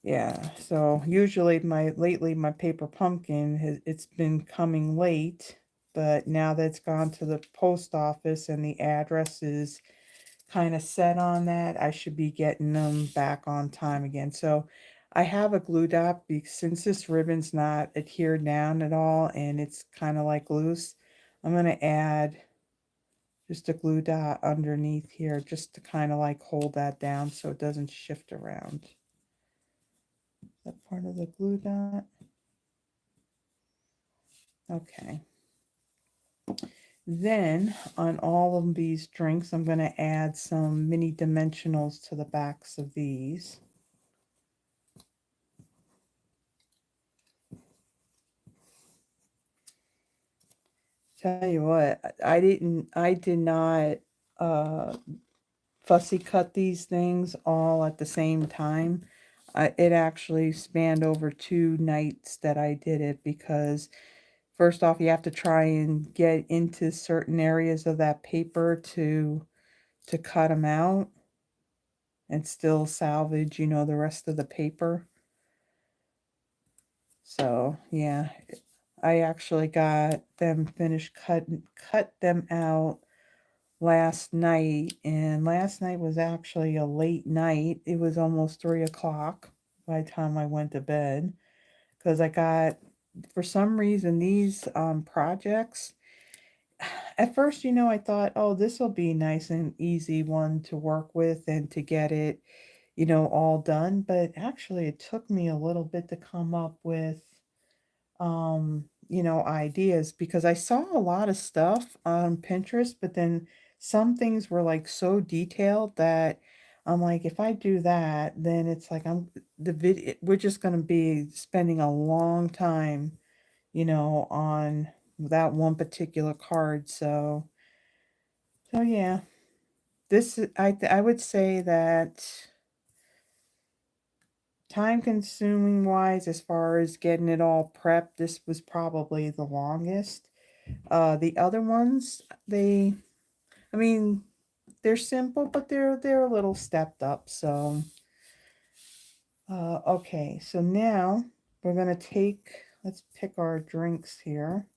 yeah, so usually lately my paper pumpkin it's been coming late, but now that it's gone to the post office and the address is kind of set on that, I should be getting them back on time again. So I have a glue dot since this ribbon's not adhered down at all and it's kind of like loose. I'm going to add just a glue dot underneath here just to kind of like hold that down so it doesn't shift around. That part of the glue dot. Okay. Then on all of these drinks, I'm going to add some mini dimensionals to the backs of these. Tell you what, I did not fussy cut these things all at the same time. It actually spanned over 2 nights that I did it because first off, you have to try and get into certain areas of that paper to cut them out and still salvage, you know, the rest of the paper. So yeah, I actually got them finished cut them out last night, and last night was actually a late night. It was almost 3 o'clock by the time I went to bed because I got, for some reason, these projects. At first, you know, I thought, oh, this will be nice and easy one to work with and to get it, you know, all done. But actually, it took me a little bit to come up with you know, ideas because I saw a lot of stuff on Pinterest, but then some things were like so detailed that I'm like, if I do that, then it's like we're just going to be spending a long time, you know, on that one particular card. So yeah, I would say that time consuming wise, as far as getting it all prepped, this was probably the longest. The other ones, I mean, they're simple, but they're a little stepped up. So, okay. So now we're gonna let's pick our drinks here.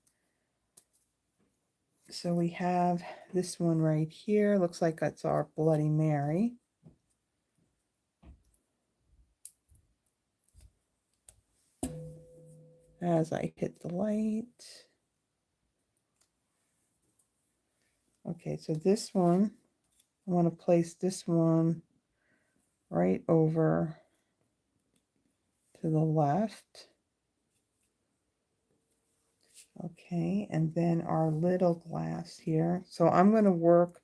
So we have this one right here. Looks like that's our Bloody Mary. As I hit the light. Okay, so this one, I want to place this one right over to the left. Okay, and then our little glass here. So I'm going to work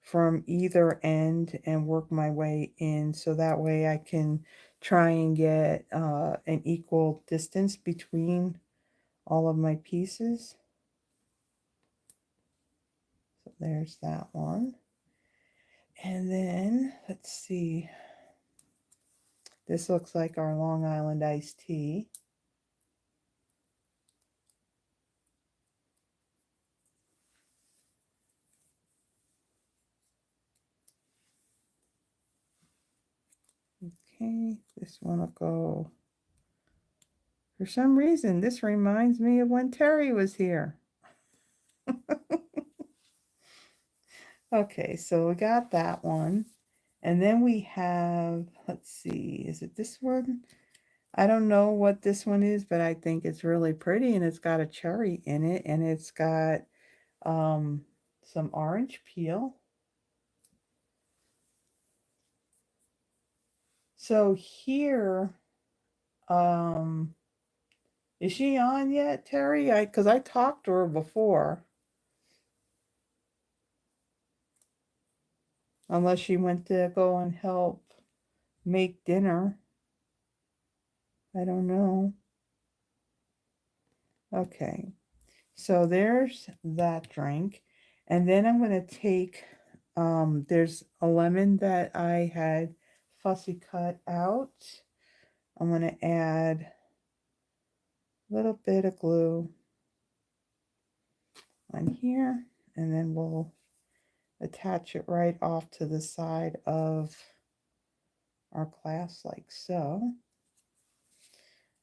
from either end and work my way in so that way I can try and get an equal distance between all of my pieces. So there's that one. And then let's see. This looks like our Long Island iced tea. Okay, this one will go. For some reason, this reminds me of when Terry was here. Okay, so we got that one. And then we have, let's see, is it this one? I don't know what this one is, but I think it's really pretty and it's got a cherry in it and it's got um, some orange peel. So here, um, is she on yet, Terry? Because I talked to her before. Unless she went to go and help make dinner. I don't know. Okay. So there's that drink. And then I'm going to take, there's a lemon that I had fussy cut out. I'm going to add a little bit of glue on here. And then we'll attach it right off to the side of our glass like so.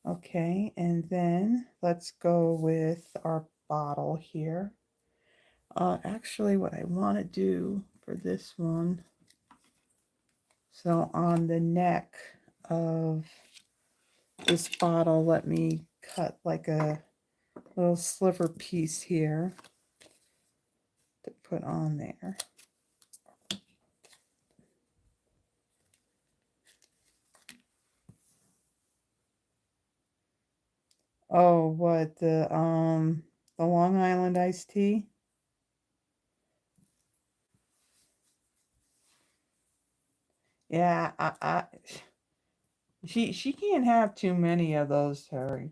Okay, and then let's go with our bottle here. Actually, what I want to do for this one, so on the neck of this bottle, let me cut like a little sliver piece here to put on there. Oh, what the Long Island iced tea? Yeah, she can't have too many of those, Terry.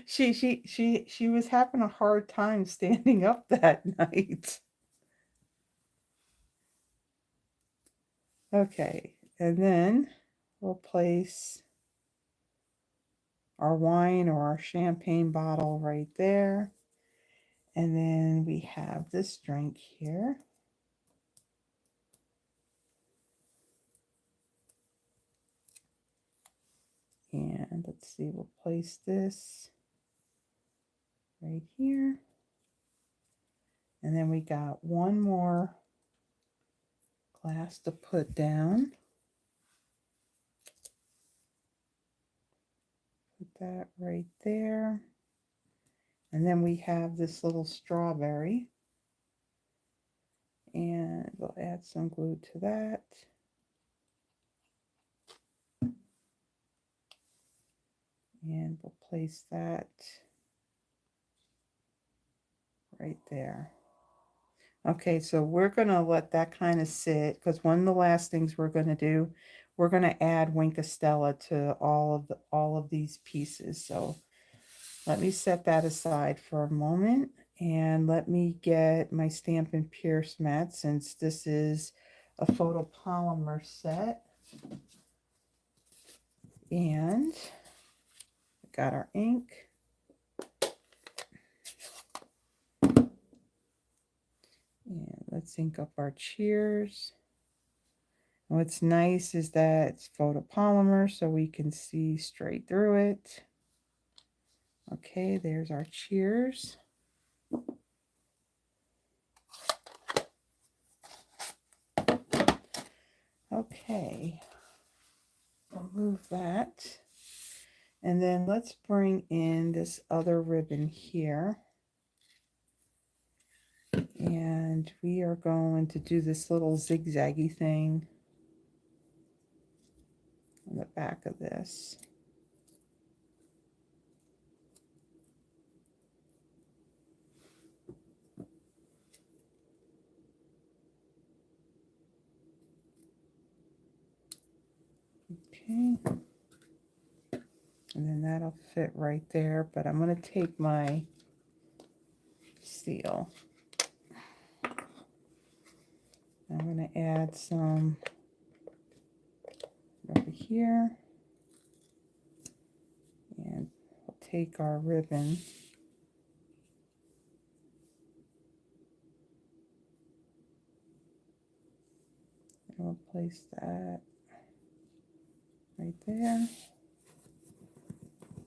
She was having a hard time standing up that night. Okay, and then we'll place our wine or our champagne bottle right there. And then we have this drink here. And let's see, we'll place this right here. And then we got one more glass to put down. Put that right there. And then we have this little strawberry. And we'll add some glue to that. And we'll place that right there. Okay, so we're going to let that kind of sit because one of the last things we're going to do, we're going to add Winkostella to all of these pieces. So let me set that aside for a moment and let me get my Stampin' Pierce mat since this is a photopolymer set. And we got our ink. And let's ink up our cheers. What's nice is that it's photopolymer so we can see straight through it. Okay, there's our cheers. Okay, we'll move that. And then let's bring in this other ribbon here. And we are going to do this little zigzaggy thing on the back of this. Okay. And then that'll fit right there, but I'm going to take my seal. I'm going to add some over here. And we'll take our ribbon. And we'll place that right there.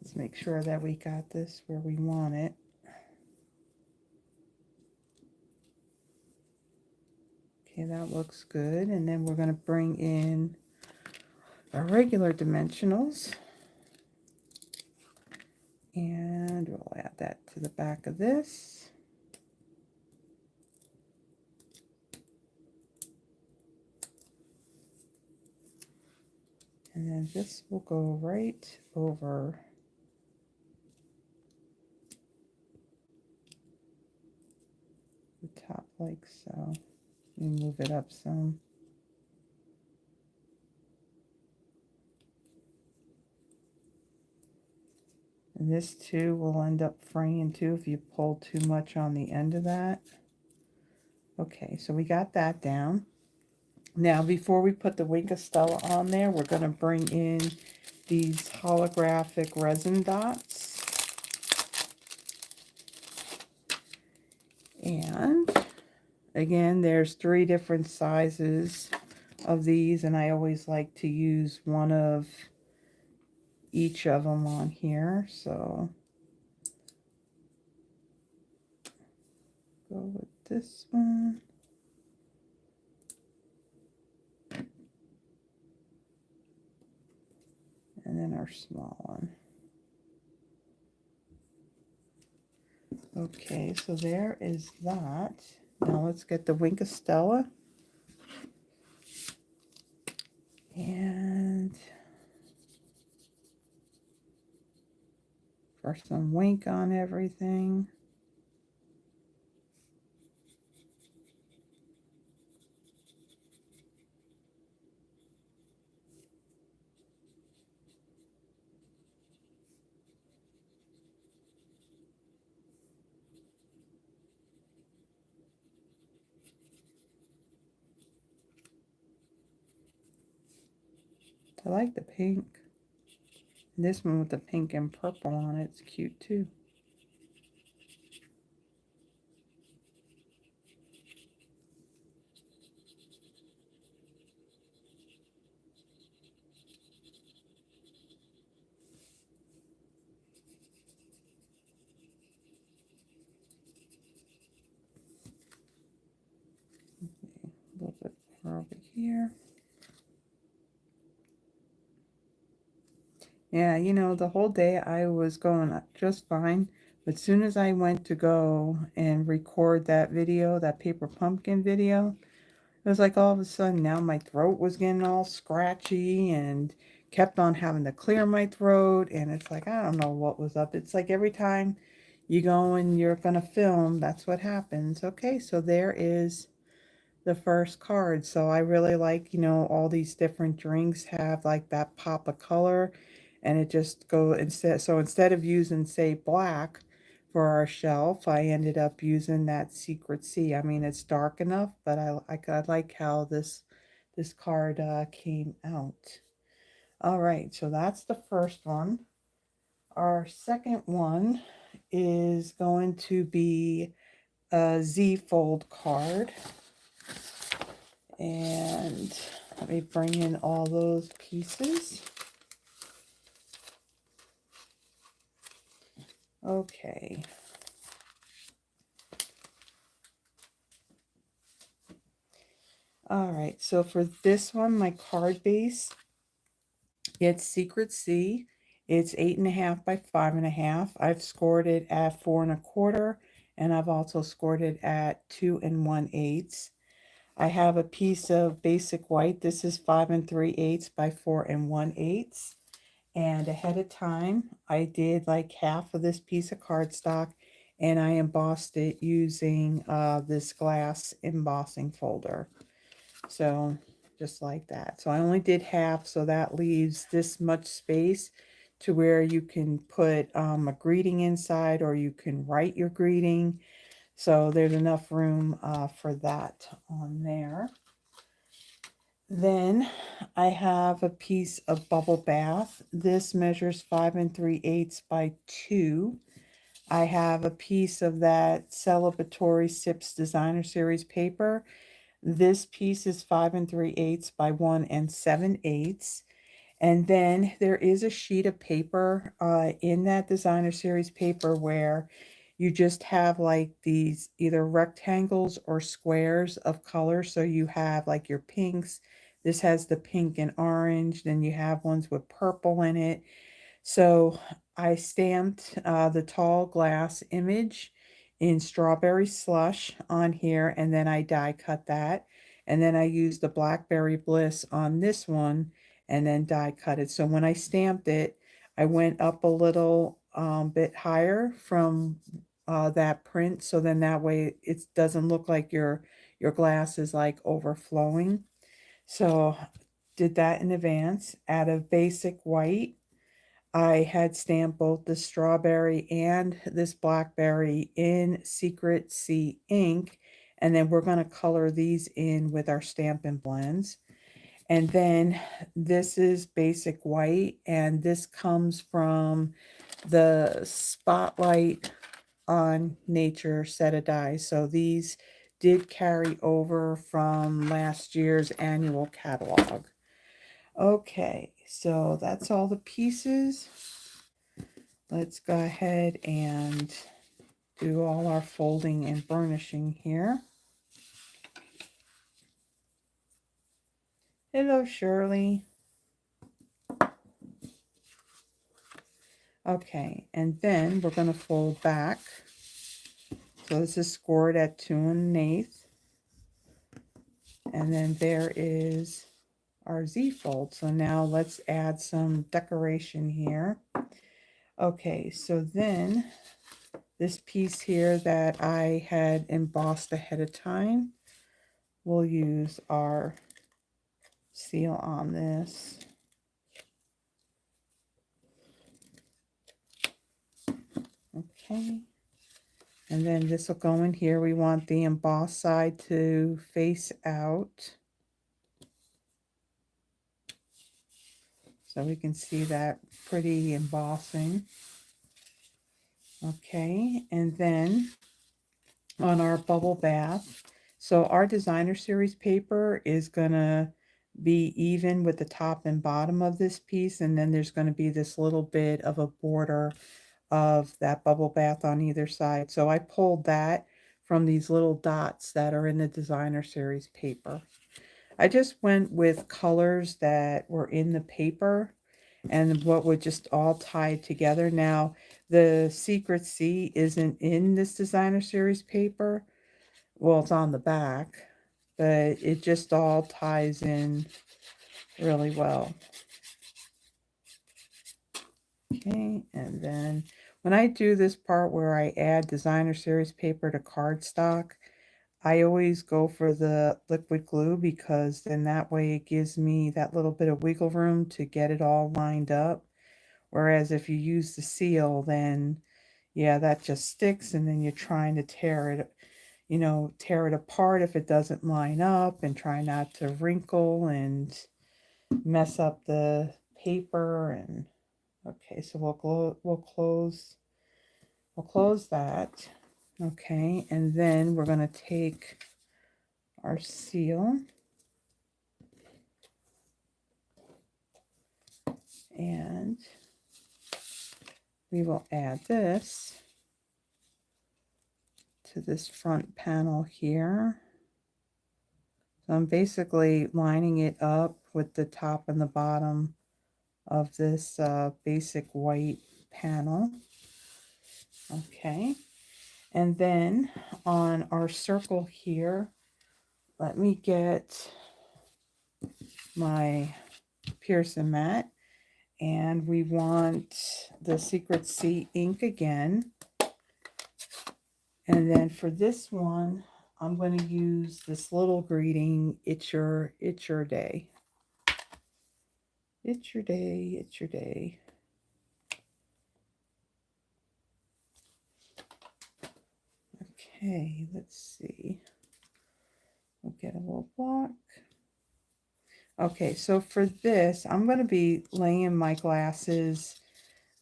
Let's make sure that we got this where we want it. Okay, that looks good. And then we're going to bring in our regular dimensionals. And we'll add that to the back of this. And then this will go right over the top like so. You move it up some. And this too will end up fraying too if you pull too much on the end of that. Okay, so we got that down. Now before we put the Wink of Stella on there, we're going to bring in these holographic resin dots. And again, there's 3 different sizes of these, and I always like to use one of each of them on here. So go with this one. And then our small one. Okay, so there is that. Now let's get the Wink of Stella. And for some wink on everything. I like the pink. This one with the pink and purple on it, it's cute too. Okay, a little bit more over here. Yeah, you know, the whole day I was going just fine. But as soon as I went to go and record that video, that paper pumpkin video, it was like all of a sudden now my throat was getting all scratchy and kept on having to clear my throat. And it's like, I don't know what was up. It's like every time you go and you're going to film, that's what happens. Okay, so there is the first card. So I really like, you know, all these different drinks have like that pop of color, and it just go instead. So instead of using, say, black for our shelf, I ended up using that Secret Sea. I mean, it's dark enough, but I like how this card came out. All right, so that's the first one. Our second one is going to be a Z fold card. And let me bring in all those pieces. Okay. All right, so for this one, my card base, it's Secret Sea. It's 8.5 by 5.5. I've scored it at 4 1/4, and I've also scored it at 2 1/8. I have a piece of basic white. This is 5 3/8 by 4 1/8. And ahead of time, I did like half of this piece of cardstock, and I embossed it using this glass embossing folder. So just like that. So I only did half, so that leaves this much space to where you can put a greeting inside, or you can write your greeting. So there's enough room for that on there. Then I have a piece of bubble bath. This measures 5 3/8 by 2. I have a piece of that Celebratory Sips Designer Series paper. This piece is 5 3/8 by 1 7/8. And then there is a sheet of paper in that Designer Series paper where you just have like these either rectangles or squares of color. So you have like your pinks. This has the pink and orange. Then you have ones with purple in it. So I stamped the tall glass image in strawberry slush on here, and then I die cut that. And then I used the blackberry bliss on this one and then die cut it. So when I stamped it, I went up a little bit higher from that print. So then that way it doesn't look like your glass is like overflowing. So did that in advance out of basic white. I had stamped both the strawberry and this blackberry in Secret Sea ink. And then we're going to color these in with our Stampin' Blends. And then this is basic white, and this comes from the Spotlight on Nature set of dies. So these did carry over from last year's annual catalog. Okay, so that's all the pieces. Let's go ahead and do all our folding and burnishing here. Hello, Shirley. Okay, and then we're going to fold back. So this is scored at 2 1/8. And then there is our Z fold. So now let's add some decoration here. Okay, so then this piece here that I had embossed ahead of time, we'll use our seal on this. Okay, and then this will go in here. We want the embossed side to face out, so we can see that pretty embossing. Okay, and then on our bubble bath, so our designer series paper is gonna be even with the top and bottom of this piece, and then there's going to be this little bit of a border of that bubble bath on either side. So I pulled that from these little dots that are in the designer series paper. I just went with colors that were in the paper and what would just all tie together. Now, the Secret Sea isn't in this designer series paper. Well, it's on the back, but it just all ties in really well. Okay, and then when I do this part where I add designer series paper to cardstock, I always go for the liquid glue because then that way it gives me that little bit of wiggle room to get it all lined up. Whereas if you use the seal, then yeah, that just sticks and then you're trying to tear it, tear it apart if it doesn't line up, and try not to wrinkle and mess up the paper. And okay, so we'll close that. Okay, and then we're going to take our seal and we will add this to this front panel here. So I'm basically lining it up with the top and the bottom of this basic white panel. Okay, and then on our circle here, let me get my Pearson mat, and we want the Secret Sea ink again. And then for this one, I'm going to use this little greeting, it's your day. It's your day, it's your day. Okay, let's see. We'll get a little block. Okay, so for this, I'm going to be laying my glasses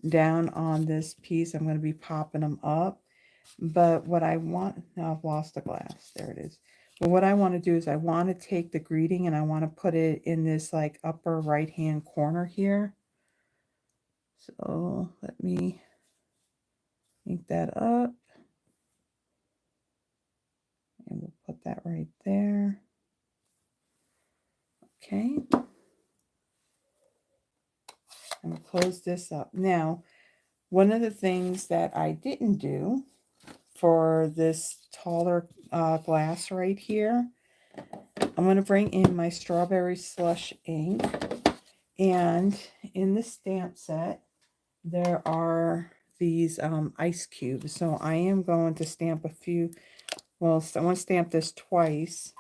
down on this piece. I'm going to be popping them up. But what I want, now I've lost the glass. There it is. But what I want to do is I want to take the greeting and I want to put it in this like upper right hand corner here. So let me ink that up. And we'll put that right there. Okay. And we'll close this up. Now, one of the things that I didn't do for this taller glass right here, I'm going to bring in my strawberry slush ink. And in the stamp set, there are these ice cubes. So I am going to stamp a few. Well, I want to stamp this twice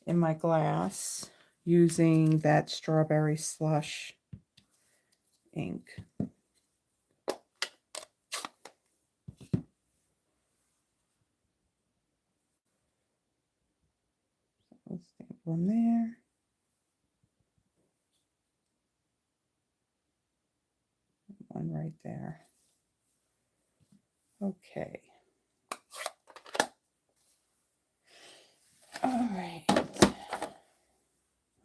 in my glass using that strawberry slush ink. Let's stamp one there. One right there. Okay. All right.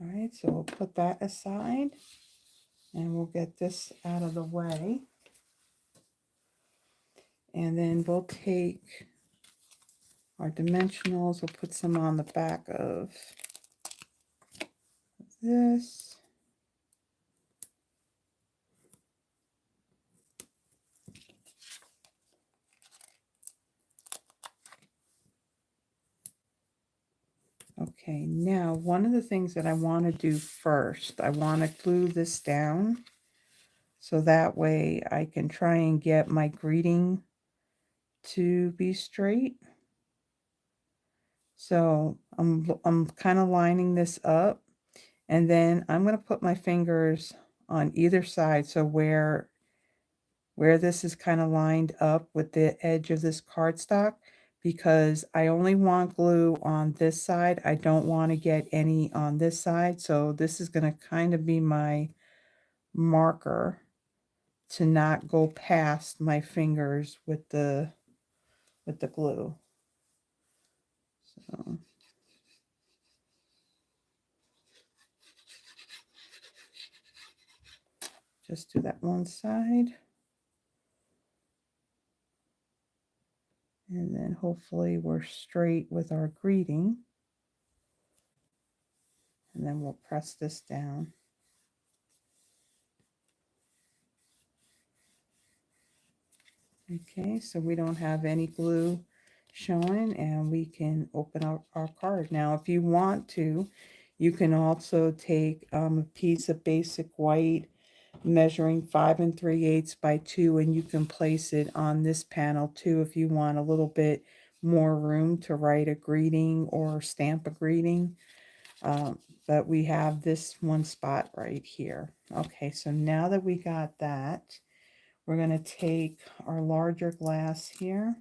All right, so we'll put that aside and we'll get this out of the way. And then we'll take our dimensionals, we'll put some on the back of this. Okay, now one of the things that I want to do first, I want to glue this down so that way I can try and get my greeting to be straight. So I'm kind of lining this up, and then I'm going to put my fingers on either side, so where this is kind of lined up with the edge of this cardstock, because I only want glue on this side. I don't want to get any on this side. So this is going to kind of be my marker to not go past my fingers with the glue. So just do that one side. And then hopefully we're straight with our greeting. And then we'll press this down. Okay, so we don't have any glue showing, and we can open up our card. Now, if you want to, you can also take a piece of basic white measuring 5 3/8 by 2, and you can place it on this panel too if you want a little bit more room to write a greeting or stamp a greeting. But we have this one spot right here. Okay, so now that we got that, we're going to take our larger glass here.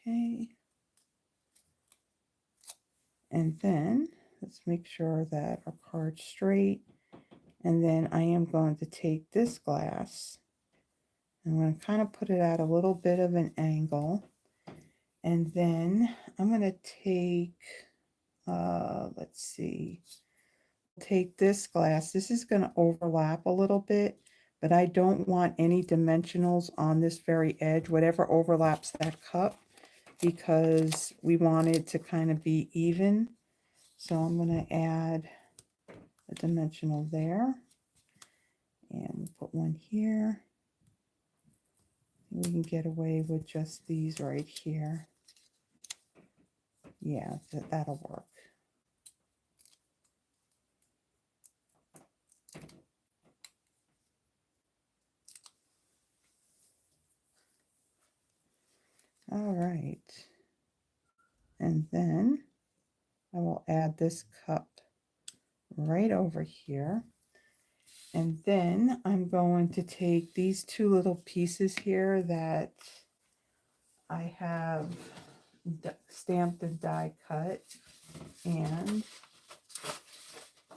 Okay. And then let's make sure that our card's straight. And then I am going to take this glass. I'm going to kind of put it at a little bit of an angle. And then I'm going to take, let's see, take this glass. This is going to overlap a little bit, but I don't want any dimensionals on this very edge, whatever overlaps that cup, because we want it to kind of be even. So I'm going to add a dimensional there, and we'll put one here. We can get away with just these right here. Yeah, that'll work. All right. And then I will add this cup right over here. And then I'm going to take these two little pieces here that I have stamped and die cut, and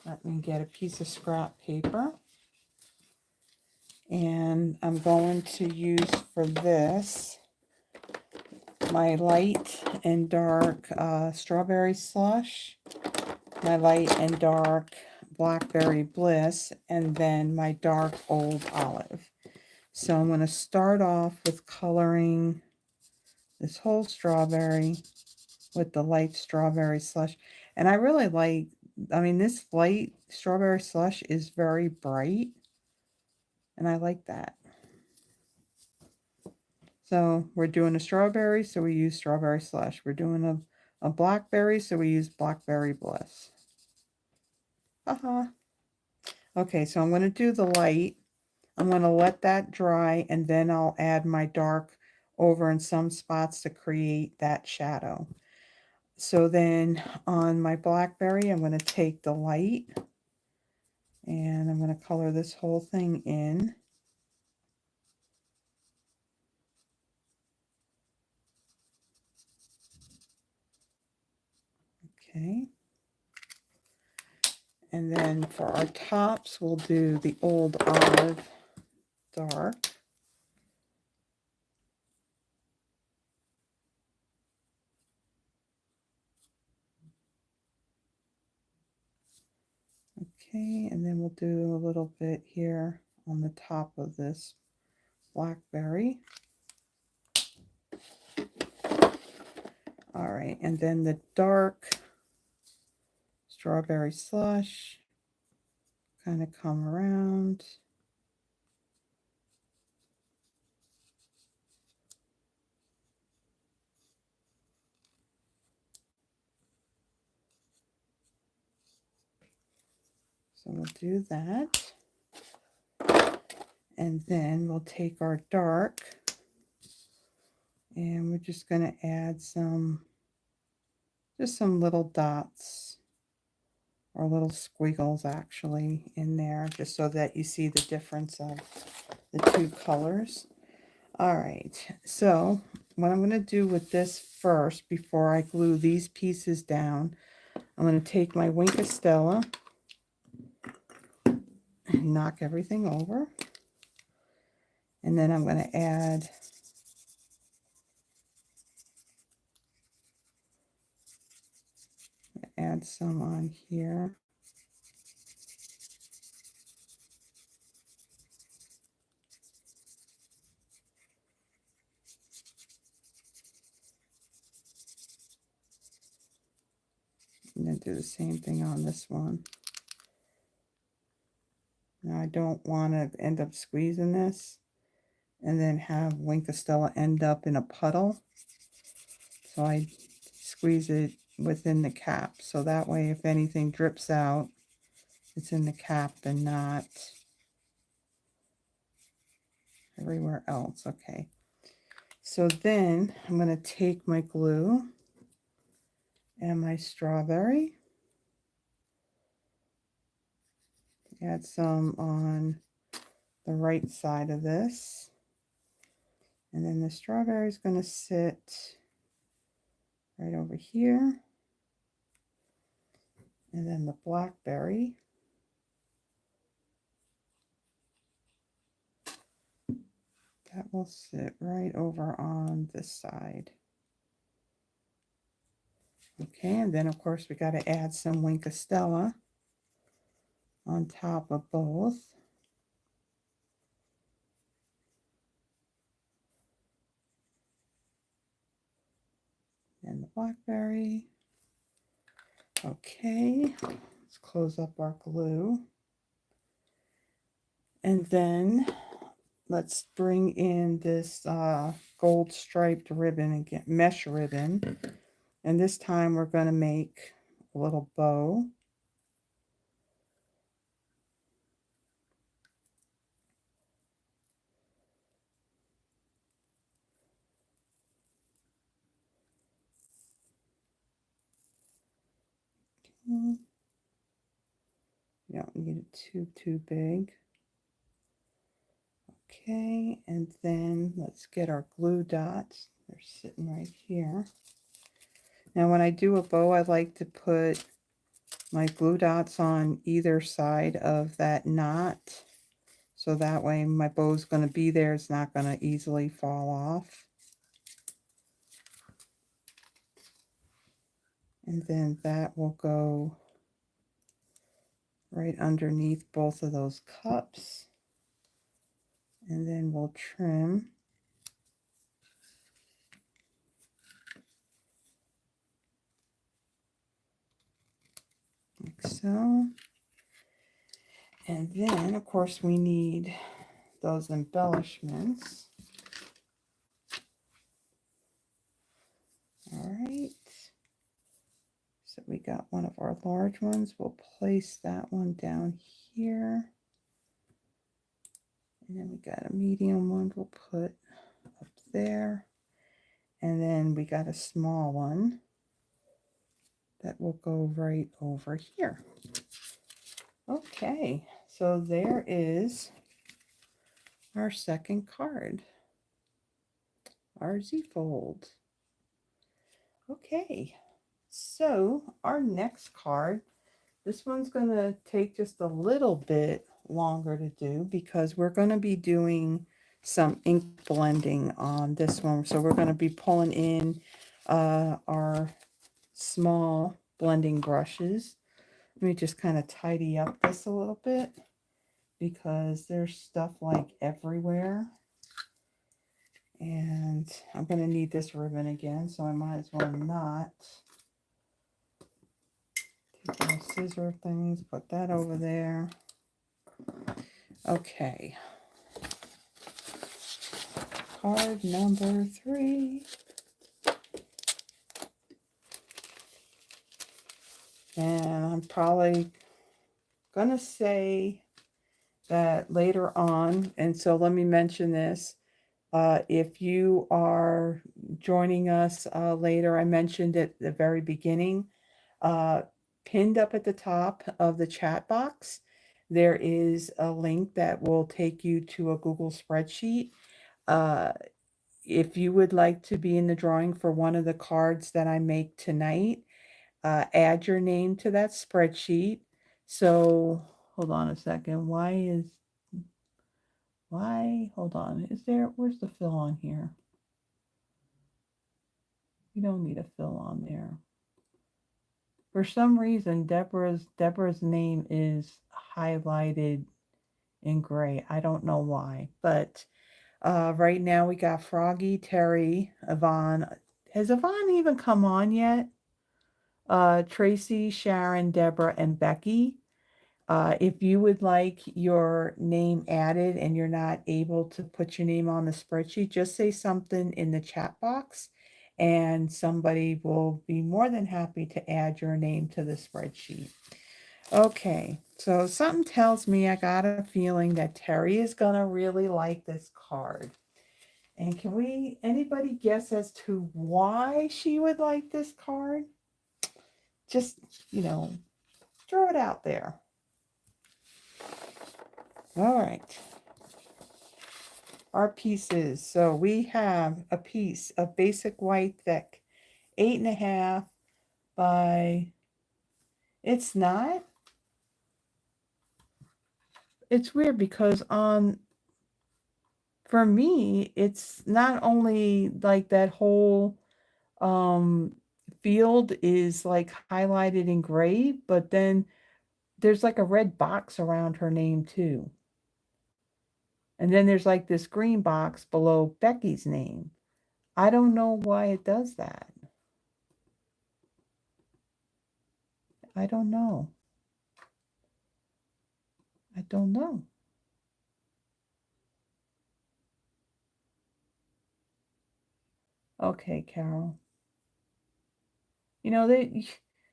let me get a piece of scrap paper, and I'm going to use for this my light and dark strawberry slush, my light and dark blackberry bliss, and then my dark old olive. So I'm going to start off with coloring this whole strawberry with the light strawberry slush. And I really like, I mean, this light strawberry slush is very bright, and I like that. So we're doing a strawberry, so we use strawberry slush. We're doing a blackberry, so we use blackberry bliss. Okay, so I'm going to do the light. I'm going to let that dry, and then I'll add my dark over in some spots to create that shadow. So then on my blackberry, I'm going to take the light, and I'm going to color this whole thing in. Okay. And then for our tops, we'll do the old olive dark. Okay, and then we'll do a little bit here on the top of this blackberry. All right, and then the dark strawberry slush, kind of come around. So we'll do that. And then we'll take our dark, and we're just going to add some, just some little dots or little squiggles actually in there, just so that you see the difference of the two colors. All right, so what I'm going to do with this first, before I glue these pieces down, I'm going to take my Wink of Stella and knock everything over. And then I'm going to add some on here. And then do the same thing on this one. Now I don't want to end up squeezing this and then have Wink of Stella end up in a puddle. So I squeeze it within the cap. So that way, if anything drips out, it's in the cap and not everywhere else. Okay. So then I'm going to take my glue and my strawberry, add some on the right side of this, and then the strawberry is going to sit right over here, and then the blackberry that will sit right over on this side. Okay, and then of course we got to add some Wink of Stella on top of both. And the blackberry. Okay, let's close up our glue. And then let's bring in this gold striped ribbon again, mesh ribbon. And this time we're going to make a little bow. You don't need it too big. Okay, and then let's get our glue dots. They're sitting right here. Now when I do a bow, I like to put my glue dots on either side of that knot. So that way my bow is going to be there. It's not going to easily fall off. And then that will go right underneath both of those cups. And then we'll trim like so. And then, of course, we need those embellishments. All right. So we got one of our large ones. We'll place that one down here. And then we got a medium one we'll put up there. And then we got a small one that will go right over here. Okay, so there is our second card, our Z-fold. Okay, so our next card, this one's going to take just a little bit longer to do because we're going to be doing some ink blending on this one. So we're going to be pulling in our small blending brushes. Let me just kind of tidy up this a little bit because there's stuff like everywhere. And I'm going to need this ribbon again, so I might as well not. Take my scissor things, put that over there. Okay. Card number 3. And I'm probably going to say that later on, and so let me mention this. If you are joining us later, I mentioned at the very beginning, pinned up at the top of the chat box, there is a link that will take you to a Google spreadsheet. If you would like to be in the drawing for one of the cards that I make tonight, add your name to that spreadsheet. So hold on a second. Hold on. Where's the fill on here? You don't need a fill on there. For some reason, Deborah's name is highlighted in gray. I don't know why, but right now we got Froggy, Terry, Yvonne. Has Yvonne even come on yet? Tracy, Sharon, Deborah, and Becky. If you would like your name added and you're not able to put your name on the spreadsheet, just say something in the chat box and somebody will be more than happy to add your name to the spreadsheet. Okay, so something tells me I got a feeling that Terry is going to really like this card. And can anybody guess as to why she would like this card? Just, throw it out there. All right. Our pieces. So we have a piece of basic white thick, 8.5 by, it's weird because for me, it's not only like that whole field is like highlighted in gray, but then there's like a red box around her name too. And then there's like this green box below Becky's name. I don't know why it does that. I don't know. I don't know. Okay, Carol.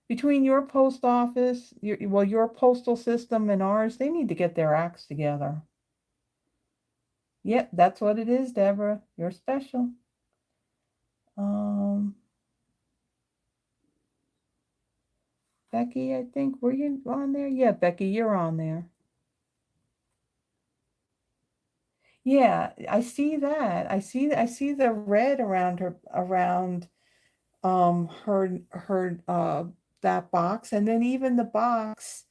Between your post office, your postal system and ours, they need to get their acts together. Yep, that's what it is, Deborah. You're special. Becky, I think, were you on there? Yeah, Becky, you're on there. Yeah, I see that. I see the red around her that box, and then even the box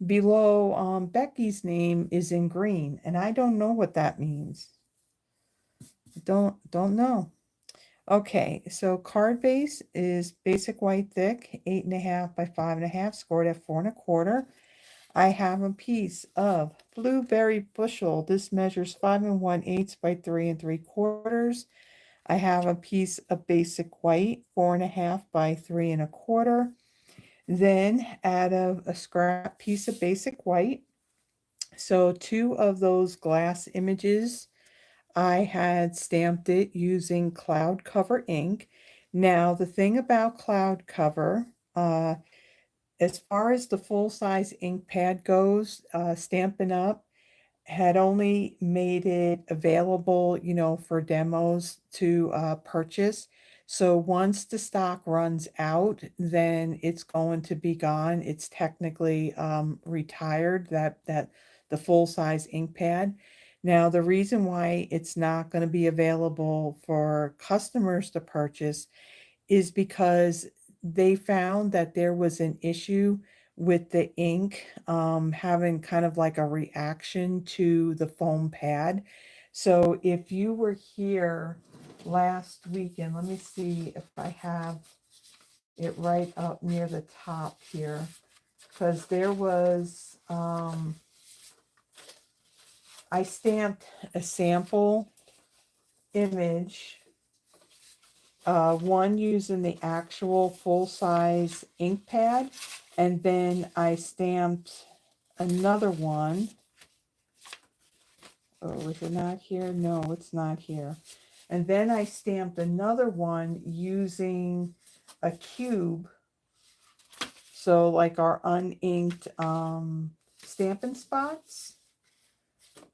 below Becky's name is in green, and I don't know what that means. Don't know. Okay, so card base is basic white thick, 8.5 by 5.5, scored at 4.25. I have a piece of blueberry bushel. This measures 5 1/8 by 3 3/4. I have a piece of basic white, 4.5 by 3 1/4. Then out of a scrap piece of basic white. So two of those glass images, I had stamped it using cloud cover ink. Now the thing about cloud cover, as far as the full-size ink pad goes, Stampin' Up! Had only made it available, for demos to purchase. So once the stock runs out, then it's going to be gone. It's technically retired, that the full-size ink pad. Now, the reason why it's not going to be available for customers to purchase is because they found that there was an issue with the ink having kind of like a reaction to the foam pad. So if you were here last weekend, let me see if I have it right up near the top here, because there was, I stamped a sample image, one using the actual full-size ink pad, and then I stamped another one. Oh, is it not here? No, it's not here. And then I stamped another one using a cube. So like our uninked Stampin' Spots.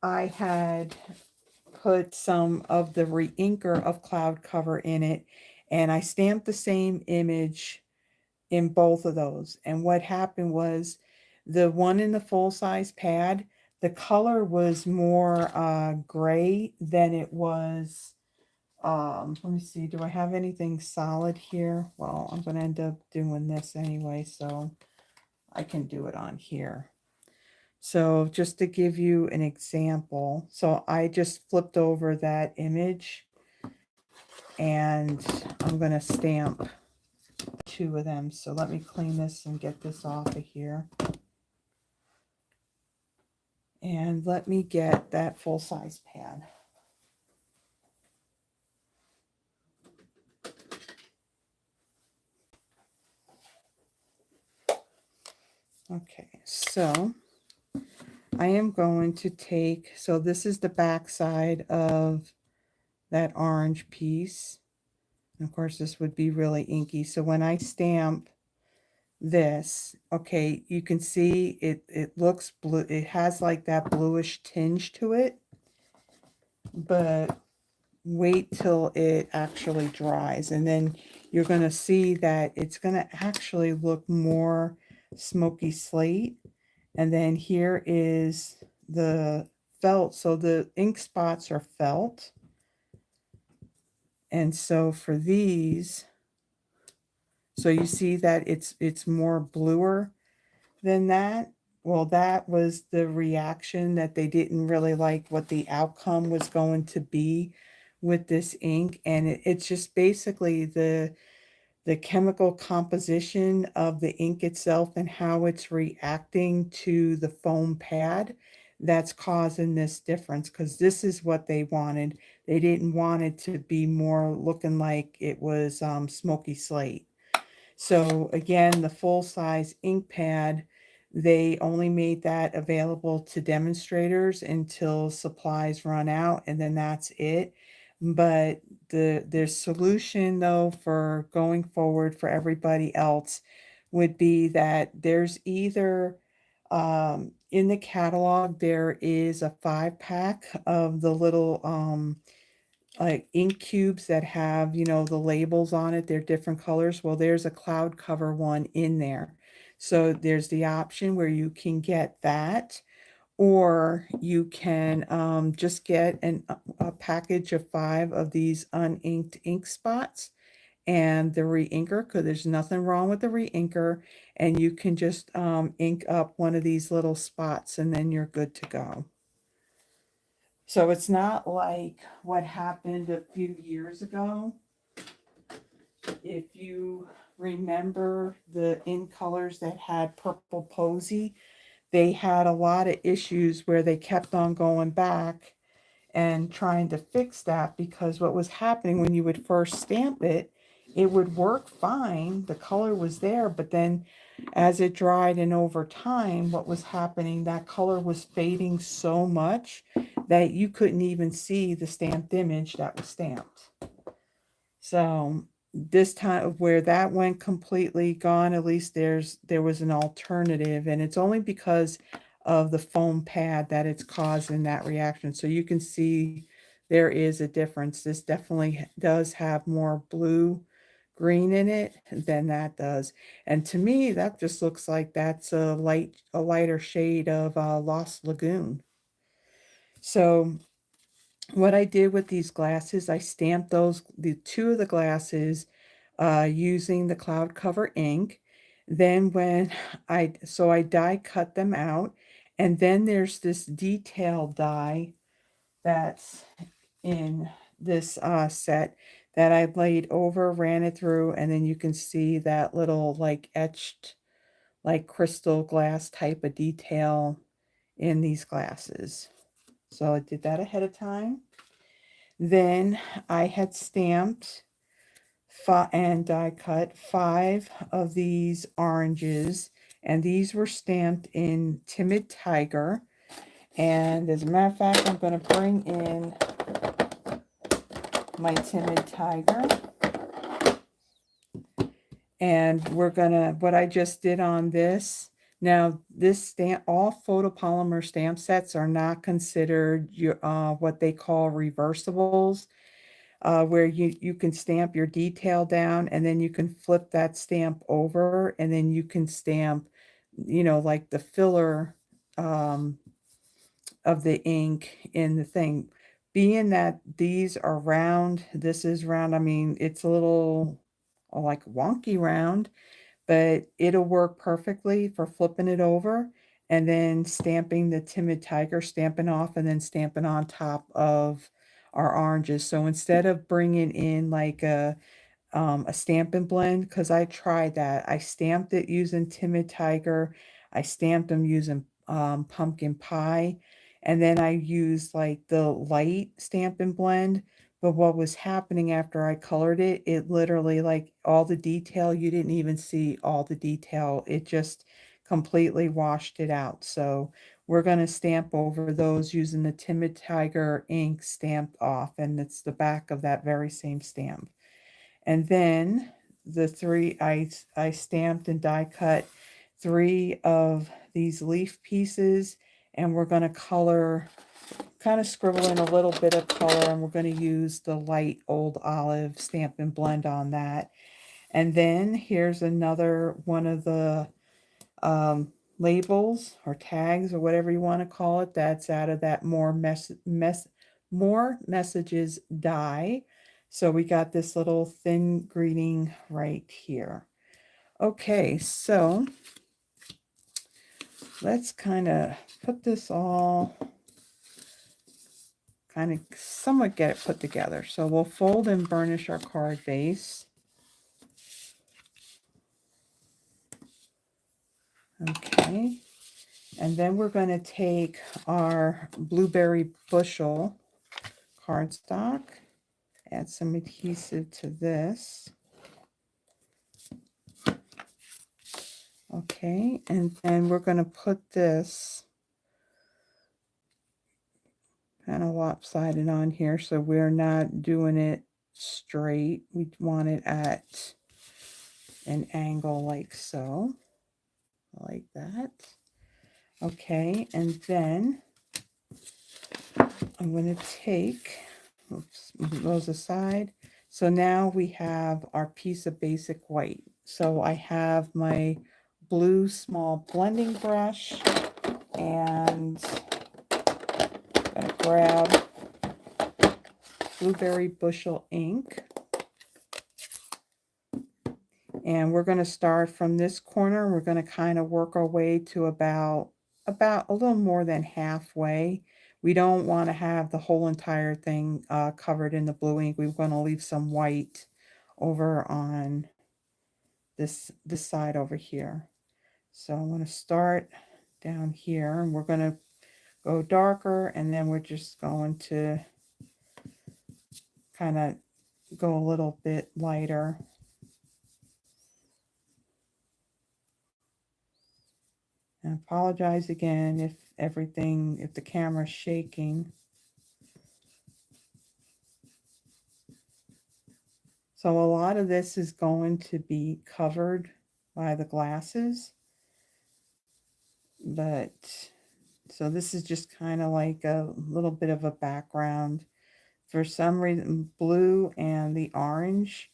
I had put some of the reinker of cloud cover in it, and I stamped the same image in both of those. And what happened was the one in the full-size pad, the color was more gray than it was. Let me see, do I have anything solid here? Well, I'm going to end up doing this anyway, so I can do it on here. So just to give you an example, so I just flipped over that image and I'm going to stamp two of them. So let me clean this and get this off of here. And let me get that full-size pad. Okay, so I am going to take, so this is the back side of that orange piece. And of course, this would be really inky. So when I stamp this, okay, you can see it looks blue. It has like that bluish tinge to it, but wait till it actually dries, and then you're going to see that it's going to actually look more smoky slate. And then here is the felt. So the ink spots are felt, and so for these, so you see that it's more bluer than that. Well, that was the reaction, that they didn't really like what the outcome was going to be with this ink. And it's just basically the chemical composition of the ink itself and how it's reacting to the foam pad that's causing this difference, because this is what they wanted. They didn't want it to be more looking like it was smoky slate. So again, the full-size ink pad, they only made that available to demonstrators until supplies run out, and then that's it. But the solution, though, for going forward for everybody else would be that there's either in the catalog, there is a 5-pack of the little like ink cubes that have, the labels on it. They're different colors. Well, there's a cloud cover one in there. So there's the option where you can get that, or you can just get a package of 5 of these uninked ink spots and the reinker, because there's nothing wrong with the reinker, and you can just ink up one of these little spots and then you're good to go. So it's not like what happened a few years ago If you remember the in colors that had purple posy, they had a lot of issues where they kept on going back and trying to fix that, because what was happening when you would first stamp it, it would work fine. The color was there, but then as it dried and over time, what was happening, that color was fading so much that you couldn't even see the stamped image that was stamped. So this time where that went completely gone, at least there was an alternative, and it's only because of the foam pad that it's causing that reaction. So you can see there is a difference. This definitely does have more blue green in it than that does. And to me, that just looks like that's a lighter shade of Lost Lagoon. So what I did with these glasses, I stamped the two of the glasses using the cloud cover ink. Then I die cut them out, and then there's this detail die that's in this set that I laid over, ran it through, and then you can see that little like etched, like crystal glass type of detail in these glasses. So I did that ahead of time. Then I had stamped and die cut 5 of these oranges, and these were stamped in Timid Tiger. And as a matter of fact, I'm going to bring in my Timid Tiger. And we're going to, what I just did on this, now this stamp, all photopolymer stamp sets are not considered what they call reversibles. Where you can stamp your detail down, and then you can flip that stamp over, and then you can stamp, like the filler of the ink in the thing. Being that these are round, this is round, I mean, it's a little like wonky round, but it'll work perfectly for flipping it over and then stamping the Timid Tiger, stamping off, and then stamping on top of our oranges. So instead of bringing in like a Stampin' Blend, because I tried that. I stamped it using Timid Tiger. I stamped them using Pumpkin Pie. And then I used like the light Stampin' Blend. But what was happening after I colored it, it literally, like all the detail, you didn't even see all the detail. It just completely washed it out. So we're going to stamp over those using the Timid Tiger ink stamped off. And it's the back of that very same stamp. And then the three, I stamped and die cut 3 of these leaf pieces, and we're going to color, kind of scribble in a little bit of color, and we're going to use the light Old Olive Stampin' Blend on that. And then here's another one of the labels or tags or whatever you want to call it, that's out of that more messages die. So we got this little thin greeting right here. Okay, so let's kind of put this all, kind of somewhat get it put together. So we'll fold and burnish our card base. Okay, and then we're going to take our Blueberry Bushel cardstock, add some adhesive to this. Okay, and then we're going to put this kind of lopsided on here, so we're not doing it straight. We want it at an angle like so, like that. Okay, and then I'm going to take, oops, move those aside. So now we have our piece of basic white. So I have my blue small blending brush, and I'm going to grab Blueberry Bushel ink. And we're going to start from this corner. We're going to kind of work our way to about a little more than halfway. We don't want to have the whole entire thing covered in the blue ink. We're going to leave some white over on this side over here. So I'm going to start down here, and we're going to go darker, and then we're just going to kind of go a little bit lighter. And apologize again if the camera's shaking. So a lot of this is going to be covered by the glasses, but so this is just kind of like a little bit of a background. For some reason, blue and the orange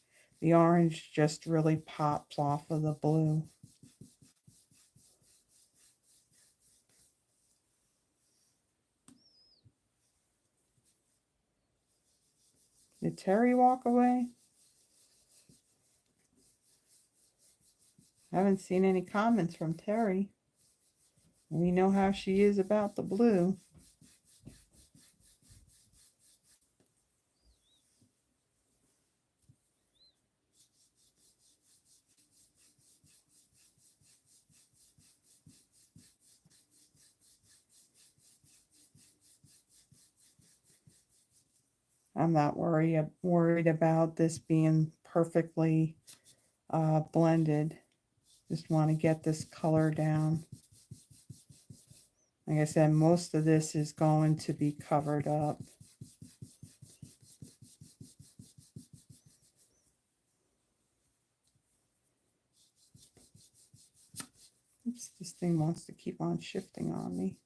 just really pops off of the blue. Did Terry walk away? I haven't seen any comments from Terry. We know how she is about the blue. I'm not worried about this being perfectly blended. Just want to get this color down. Like I said, most of this is going to be covered up. Oops, this thing wants to keep on shifting on me.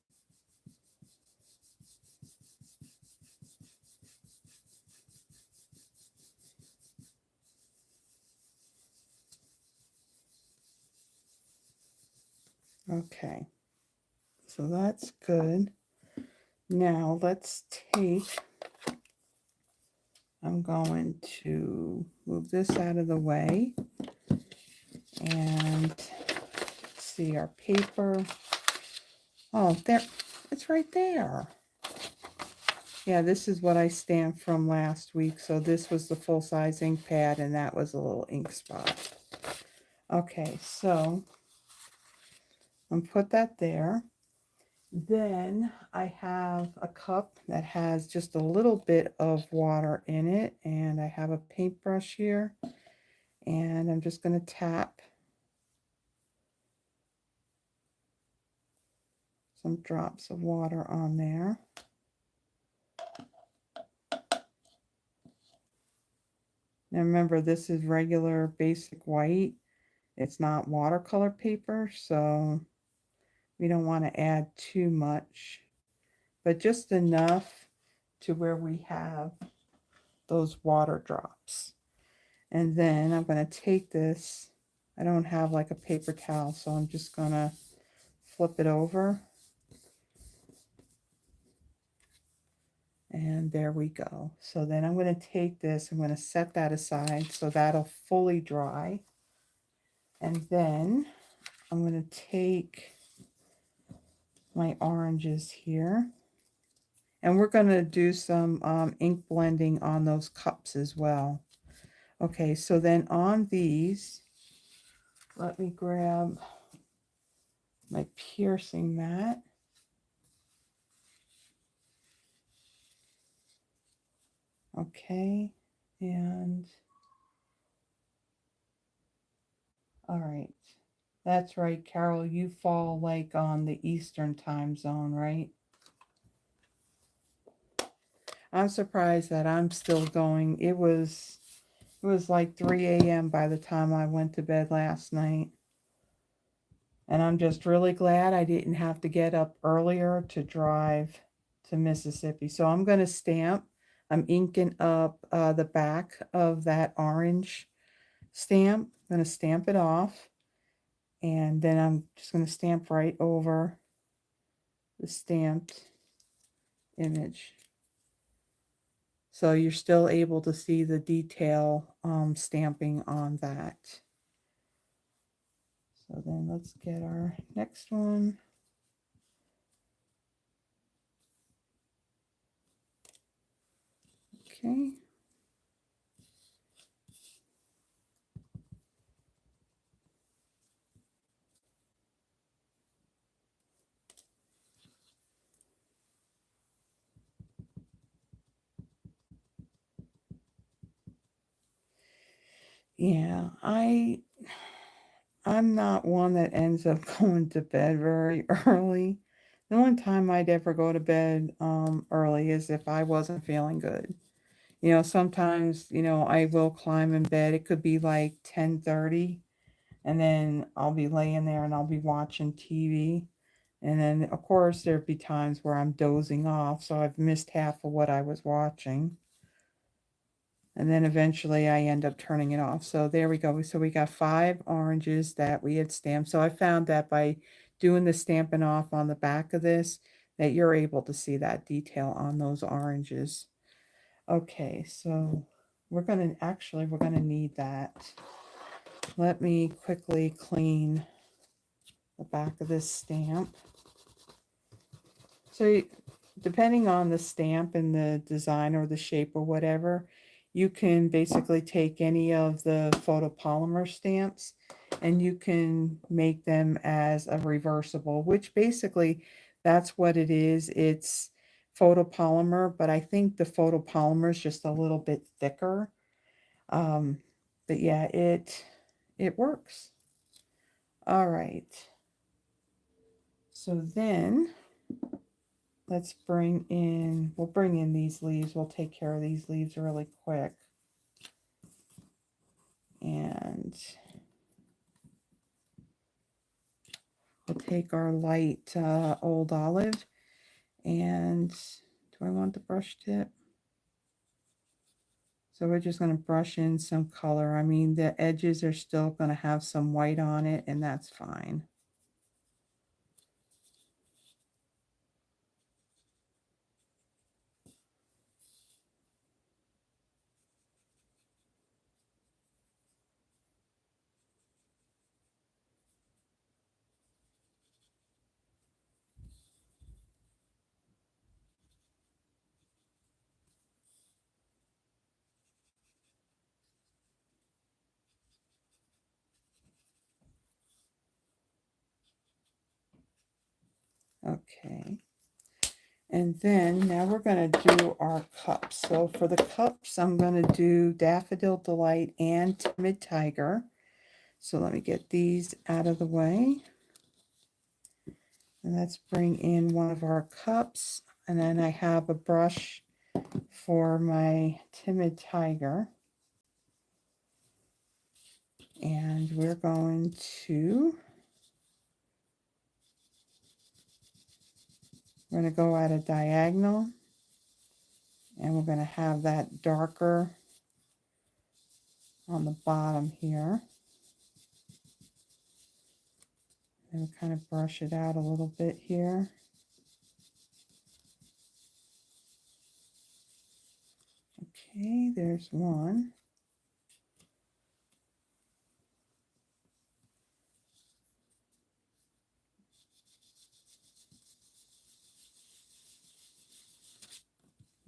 Okay, so that's good. Now let's take, I'm going to move this out of the way and see our paper. Oh, there, it's right there. Yeah, this is what I stamped from last week. So this was the full-size ink pad, and that was a little ink spot. Okay, so I'll put that there. Then I have a cup that has just a little bit of water in it, and I have a paintbrush here, and I'm just going to tap some drops of water on there. Now remember, this is regular basic white. It's not watercolor paper, so we don't want to add too much, but just enough to where we have those water drops. And then I'm going to take this. I don't have like a paper towel, so I'm just going to flip it over. And there we go. So then I'm going to take this, I'm going to set that aside so that'll fully dry. And then I'm going to take my oranges here. And we're going to do some ink blending on those cups as well. Okay, so then on these, let me grab my piercing mat. Okay, and all right. That's right, Carol, you fall like on the Eastern time zone, right? I'm surprised that I'm still going. It was like 3 a.m. by the time I went to bed last night. And I'm just really glad I didn't have to get up earlier to drive to Mississippi. So I'm going to stamp. I'm inking up the back of that orange stamp. I'm going to stamp it off. And then I'm just going to stamp right over the stamped image. So you're still able to see the detail stamping on that. So then let's get our next one. Okay. Yeah, I'm not one that ends up going to bed very early. The only time I'd ever go to bed early is if I wasn't feeling good. Sometimes, I will climb in bed. It could be like 10:30, and then I'll be laying there and I'll be watching TV. And then of course there'd be times where I'm dozing off, so I've missed half of what I was watching. And then eventually I end up turning it off. So there we go. So we got 5 oranges that we had stamped. So I found that by doing the Stampin' Off on the back of this, that you're able to see that detail on those oranges. Okay, so we're gonna need that. Let me quickly clean the back of this stamp. So depending on the stamp and the design or the shape or whatever, you can basically take any of the photopolymer stamps and you can make them as a reversible, which basically that's what it is. It's photopolymer, but I think the photopolymer is just a little bit thicker. Um, but yeah, it works. All right. So then we'll bring in these leaves. We'll take care of these leaves really quick. And we'll take our light old olive. And do I want the brush tip? So we're just going to brush in some color. I mean, the edges are still going to have some white on it, and that's fine. Okay. And then now we're going to do our cups. So for the cups, I'm going to do Daffodil Delight and Timid Tiger. So let me get these out of the way. And let's bring in one of our cups. And then I have a brush for my Timid Tiger. And we're going to go at a diagonal. And we're going to have that darker on the bottom here. And we kind of brush it out a little bit here. Okay, there's one.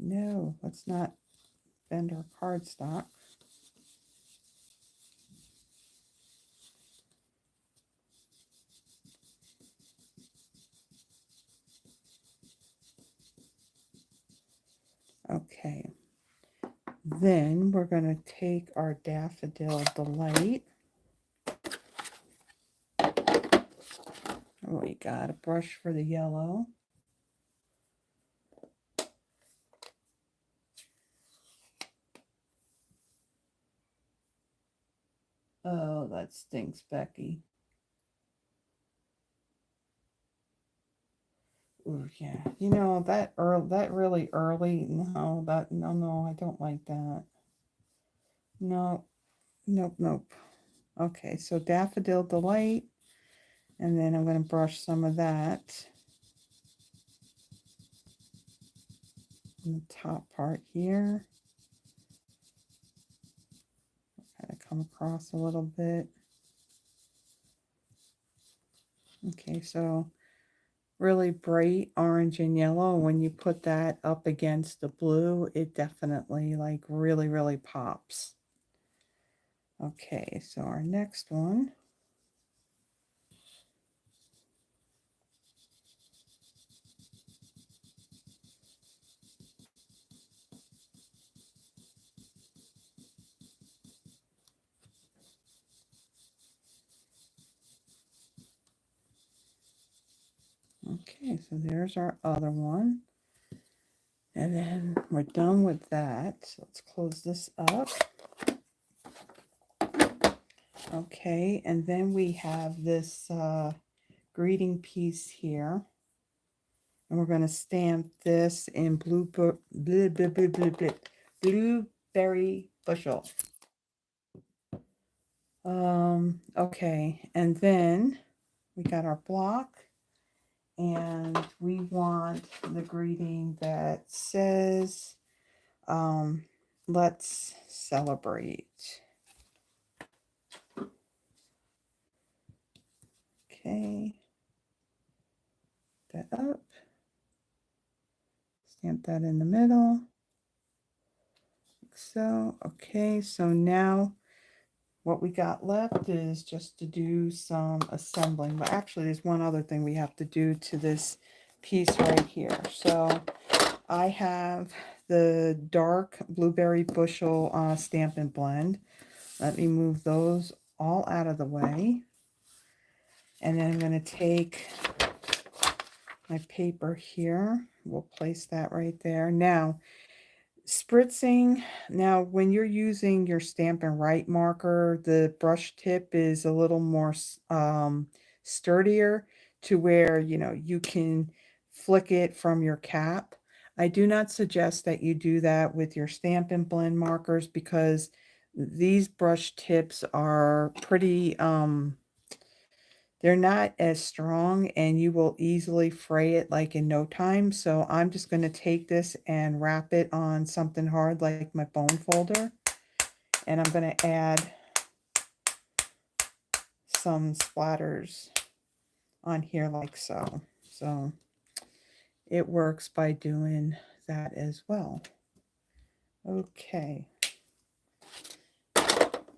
No, let's not bend our cardstock. Okay, then we're going to take our Daffodil Delight. Oh, we got a brush for the yellow. Oh, that stinks, Becky. Ooh, yeah. That really early. No, no, I don't like that. No, nope, nope. Okay, so Daffodil Delight, and then I'm going to brush some of that on the top part here. Kind of come across a little bit. Okay, so really bright orange and yellow. When you put that up against the blue, it definitely like really pops. Okay, so our next one. Okay, so there's our other one. And then we're done with that. So let's close this up. Okay, and then we have this greeting piece here. And we're going to stamp this in blueberry bushel. Okay, and then we got our block. And we want the greeting that says, let's celebrate. Okay, that up, stamp that in the middle, like so. Okay, so now what we got left is just to do some assembling. But actually, there's one other thing we have to do to this piece right here. So I have the dark blueberry bushel Stampin' Blend. Let me move those all out of the way. And then I'm going to take my paper here. We'll place that right there. Now, spritzing. Now, when you're using your Stampin' Write marker, the brush tip is a little more sturdier to where, you know, you can flick it from your cap. I do not suggest that you do that with your Stampin' Blend markers because these brush tips are pretty they're not as strong and you will easily fray it like in no time. So I'm just going to take this and wrap it on something hard like my bone folder. And I'm going to add some splatters on here like so. So it works by doing that as well. Okay.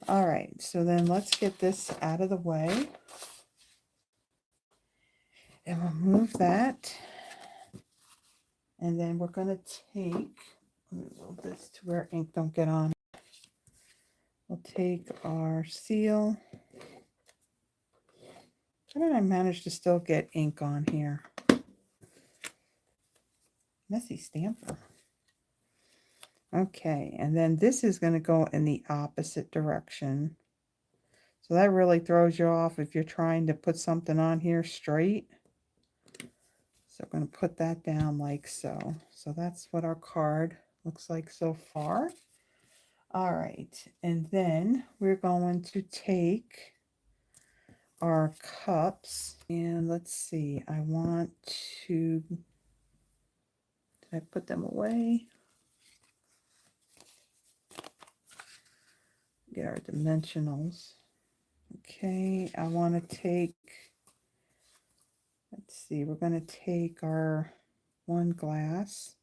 All right, so then let's get this out of the way. And we'll move that. And then we're going to take, let me move this to where ink don't get on. We'll take our seal. How did I manage to still get ink on here? Messy stamper. Okay, and then this is going to go in the opposite direction. So that really throws you off if you're trying to put something on here straight. So I'm going to put that down like so. So that's what our card looks like so far. All right, and then we're going to take our cups and let's see, I want to, did I put them away? Get our dimensionals. Okay, I want to take, let's see, we're going to take our one glass.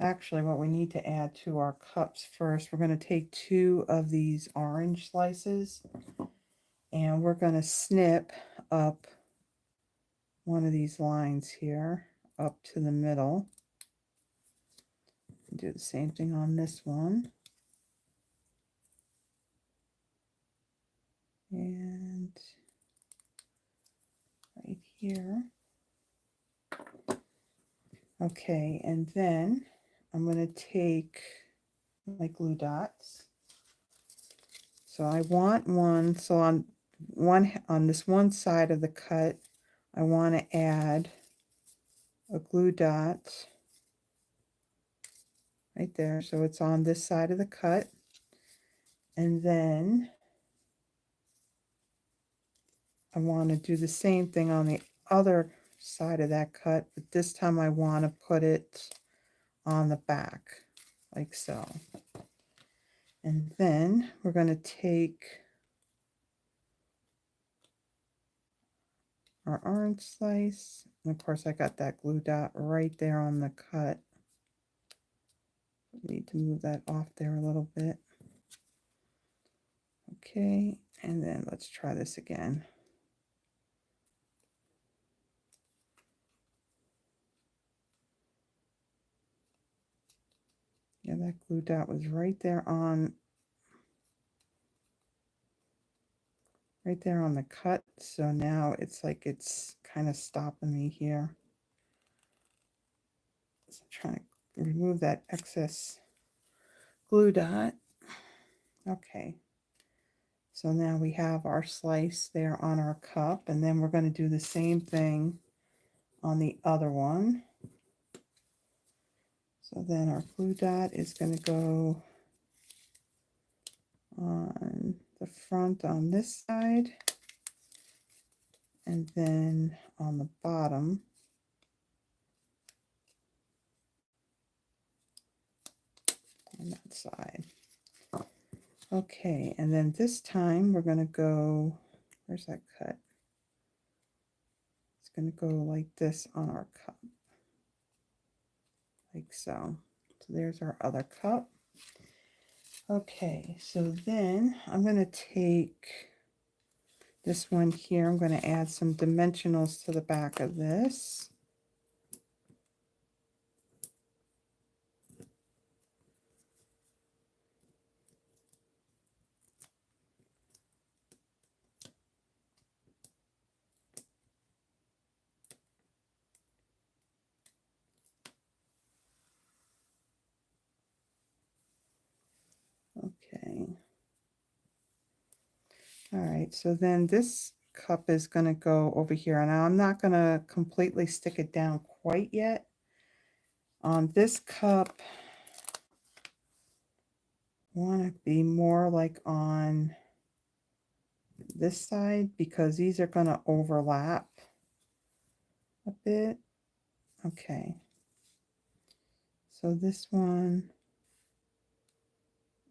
Actually, what we need to add to our cups first, we're going to take 2 of these orange slices and we're going to snip up one of these lines here up to the middle. Do the same thing on this one. And right here. Okay, and then I'm going to take my glue dots. So I want one, so on this one side of the cut, I want to add a glue dot right there. So it's on this side of the cut. And then I want to do the same thing on the other side of that cut, but this time I want to put it on the back like so. And then we're going to take our orange slice, and of course I got that glue dot right there on the cut. Need to move that off there a little bit. Okay, and then let's try this again. Yeah, that glue dot was right there on the cut. So now it's like it's kind of stopping me here. dots. I'm trying to remove that excess glue dot. Okay. So now we have our slice there on our cup, and then we're going to do the same thing on the other one. So then our glue dot is going to go on the front on this side, and then on the bottom on that side. Okay, and then this time we're going to go, where's that cut? It's going to go like this on our cup, like so. So there's our other cup. Okay, so then I'm going to take this one here. I'm going to add some dimensionals to the back of this. Okay. All right, so then this cup is going to go over here. Now I'm not going to completely stick it down quite yet. On this cup, I want to be more like on this side because these are going to overlap a bit. Okay. So this one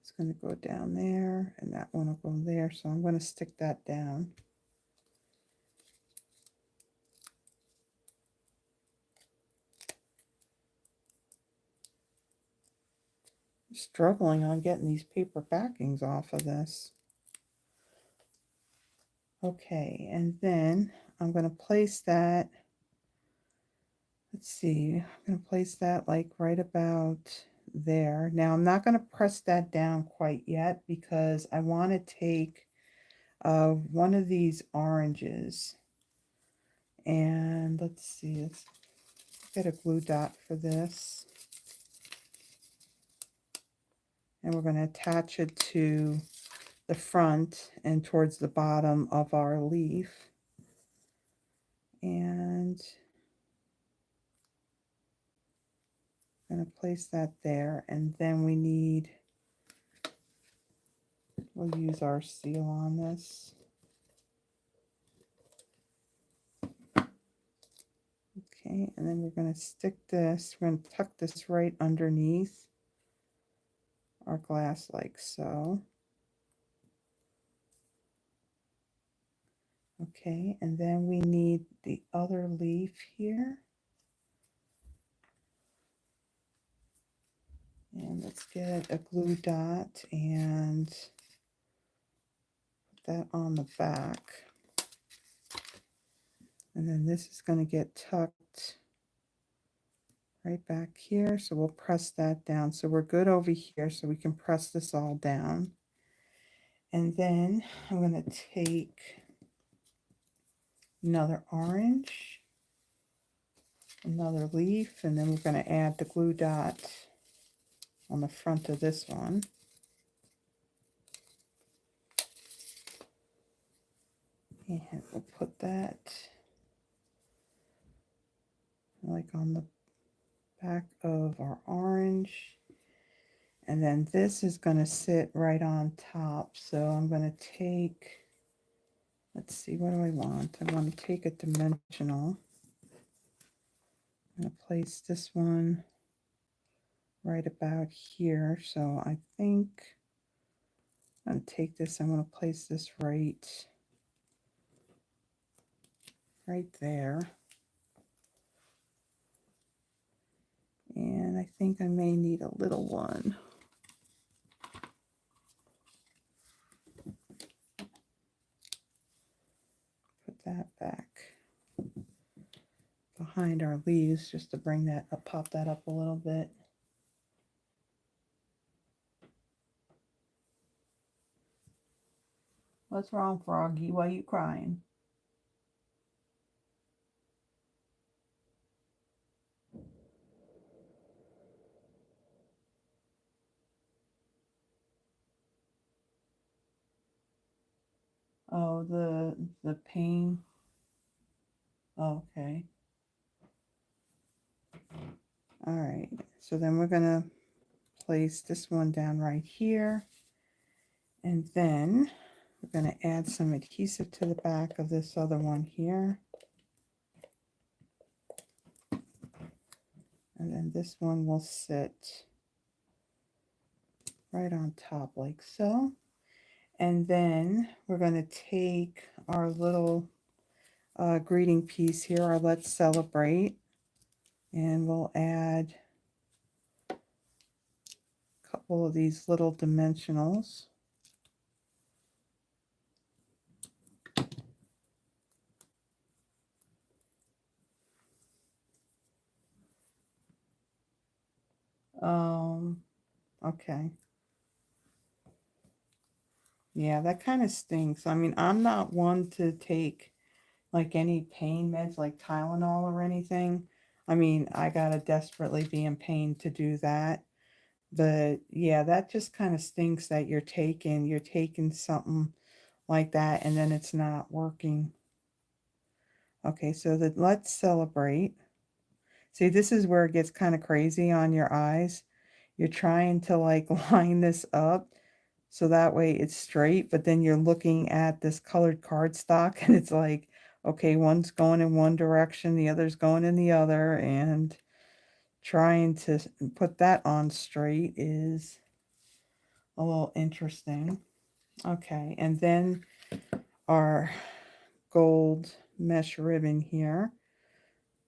is going to go down there, and that one will go there. So I'm going to stick that down. I'm struggling on getting these paper backings off of this. Okay, and then I'm going to place that. Let's see, I'm going to place that like right about there. Now I'm not going to press that down quite yet because I want to take one of these oranges, and let's see, let's get a glue dot for this, and we're going to attach it to the front and towards the bottom of our leaf, and I'm going to place that there, and then we'll use our seal on this. Okay, and then we're going to stick this, we're going to tuck this right underneath our glass like so. Okay, and then we need the other leaf here. And let's get a glue dot and put that on the back. And then this is going to get tucked right back here. So we'll press that down. So we're good over here. So we can press this all down. And then I'm going to take another orange, another leaf, and then we're going to add the glue dot on the front of this one. And we'll put that like on the back of our orange. And then this is going to sit right on top. So I'm going to take, let's see, what do I want? I want to take a dimensional. I'm going to place this one right about here. So I think I'm going to take this, I'm going to place this right there. And I think I may need a little one. Put that back behind our leaves just to bring that up, pop that up a little bit. What's wrong, Froggy? Why are you crying? Oh, the pain. Okay. All right. So then we're gonna place this one down right here. And then we're going to add some adhesive to the back of this other one here. And then this one will sit right on top like so. And then we're going to take our little greeting piece here, our Let's Celebrate, and we'll add a couple of these little dimensionals. Okay. Yeah, that kind of stinks. I mean, I'm not one to take like any pain meds like Tylenol or anything. I mean, I gotta desperately be in pain to do that. But yeah, that just kind of stinks that you're taking something like that and then it's not working. Okay, so let's celebrate. See, this is where it gets kind of crazy on your eyes. You're trying to like line this up so that way it's straight, but then you're looking at this colored cardstock and it's like, okay, one's going in one direction, the other's going in the other, and trying to put that on straight is a little interesting. Okay, and then our gold mesh ribbon here.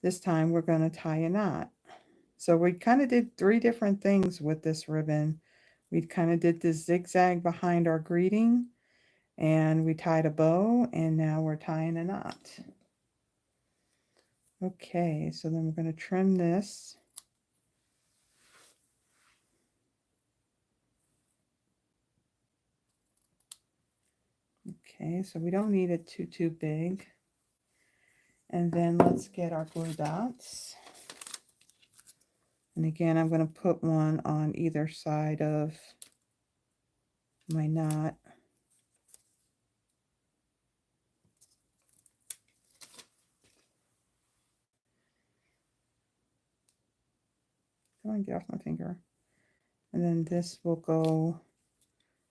This time we're going to tie a knot. So we kind of did 3 different things with this ribbon. We kind of did this zigzag behind our greeting, and we tied a bow, and now we're tying a knot. Okay, so then we're going to trim this. Okay, so we don't need it too big. And then let's get our glue dots. And again, I'm going to put one on either side of my knot. Come on, get off my finger. And then this will go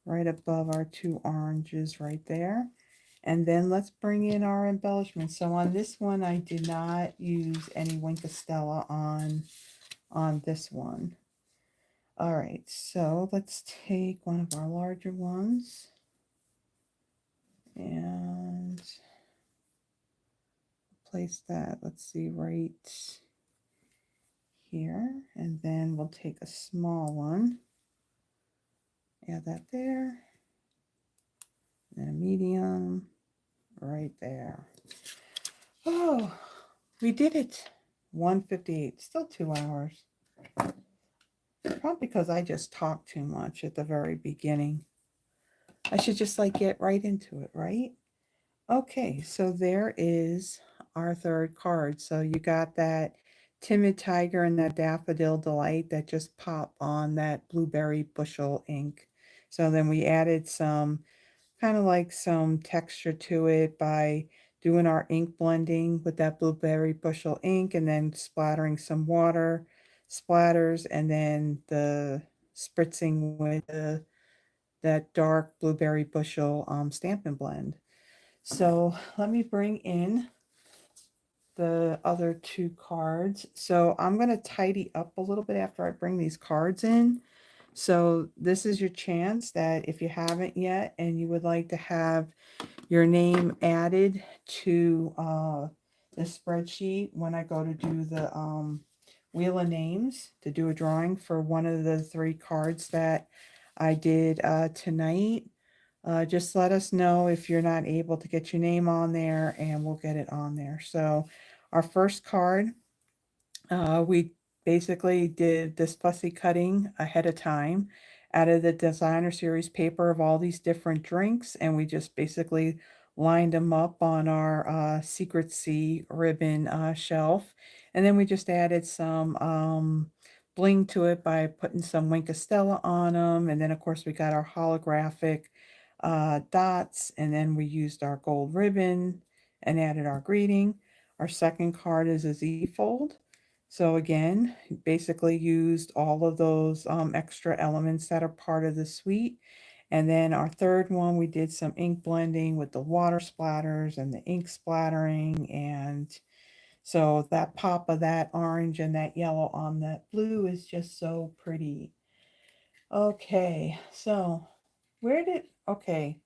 right above our 2 oranges right there. And then let's bring in our embellishments. So on this one, I did not use any Winkostella on this one. All right, so let's take one of our larger ones and place that, let's see, right here. And then we'll take a small one, add that there, and a medium right there. Oh, we did it. 1:58, still 2 hours. Probably because I just talked too much at the very beginning. I should just like get right into it, right? Okay, so there is our 3rd card. So you got that Timid Tiger and that Daffodil Delight that just pop on that Blueberry Bushel ink. So then we added some kind of like some texture to it by doing our ink blending with that Blueberry Bushel ink and then splattering some water splatters and then the spritzing with that dark Blueberry Bushel Stampin' Blend. So let me bring in the other 2 cards. So I'm going to tidy up a little bit after I bring these cards in. So this is your chance that if you haven't yet and you would like to have your name added to the spreadsheet when I go to do the wheel of names to do a drawing for one of the 3 cards that I did tonight. Just let us know if you're not able to get your name on there and we'll get it on there. So our first card, we basically did this fussy cutting ahead of time out of the designer series paper of all these different drinks, and we just basically lined them up on our Secret Sea ribbon shelf, and then we just added some bling to it by putting some Winkostella on them, and then of course we got our holographic dots, and then we used our gold ribbon and added our greeting. Our second card is a Z fold. So again, basically used all of those extra elements that are part of the suite. And then our third one, we did some ink blending with the water splatters and the ink splattering. And so that pop of that orange and that yellow on that blue is just so pretty. Okay, so okay,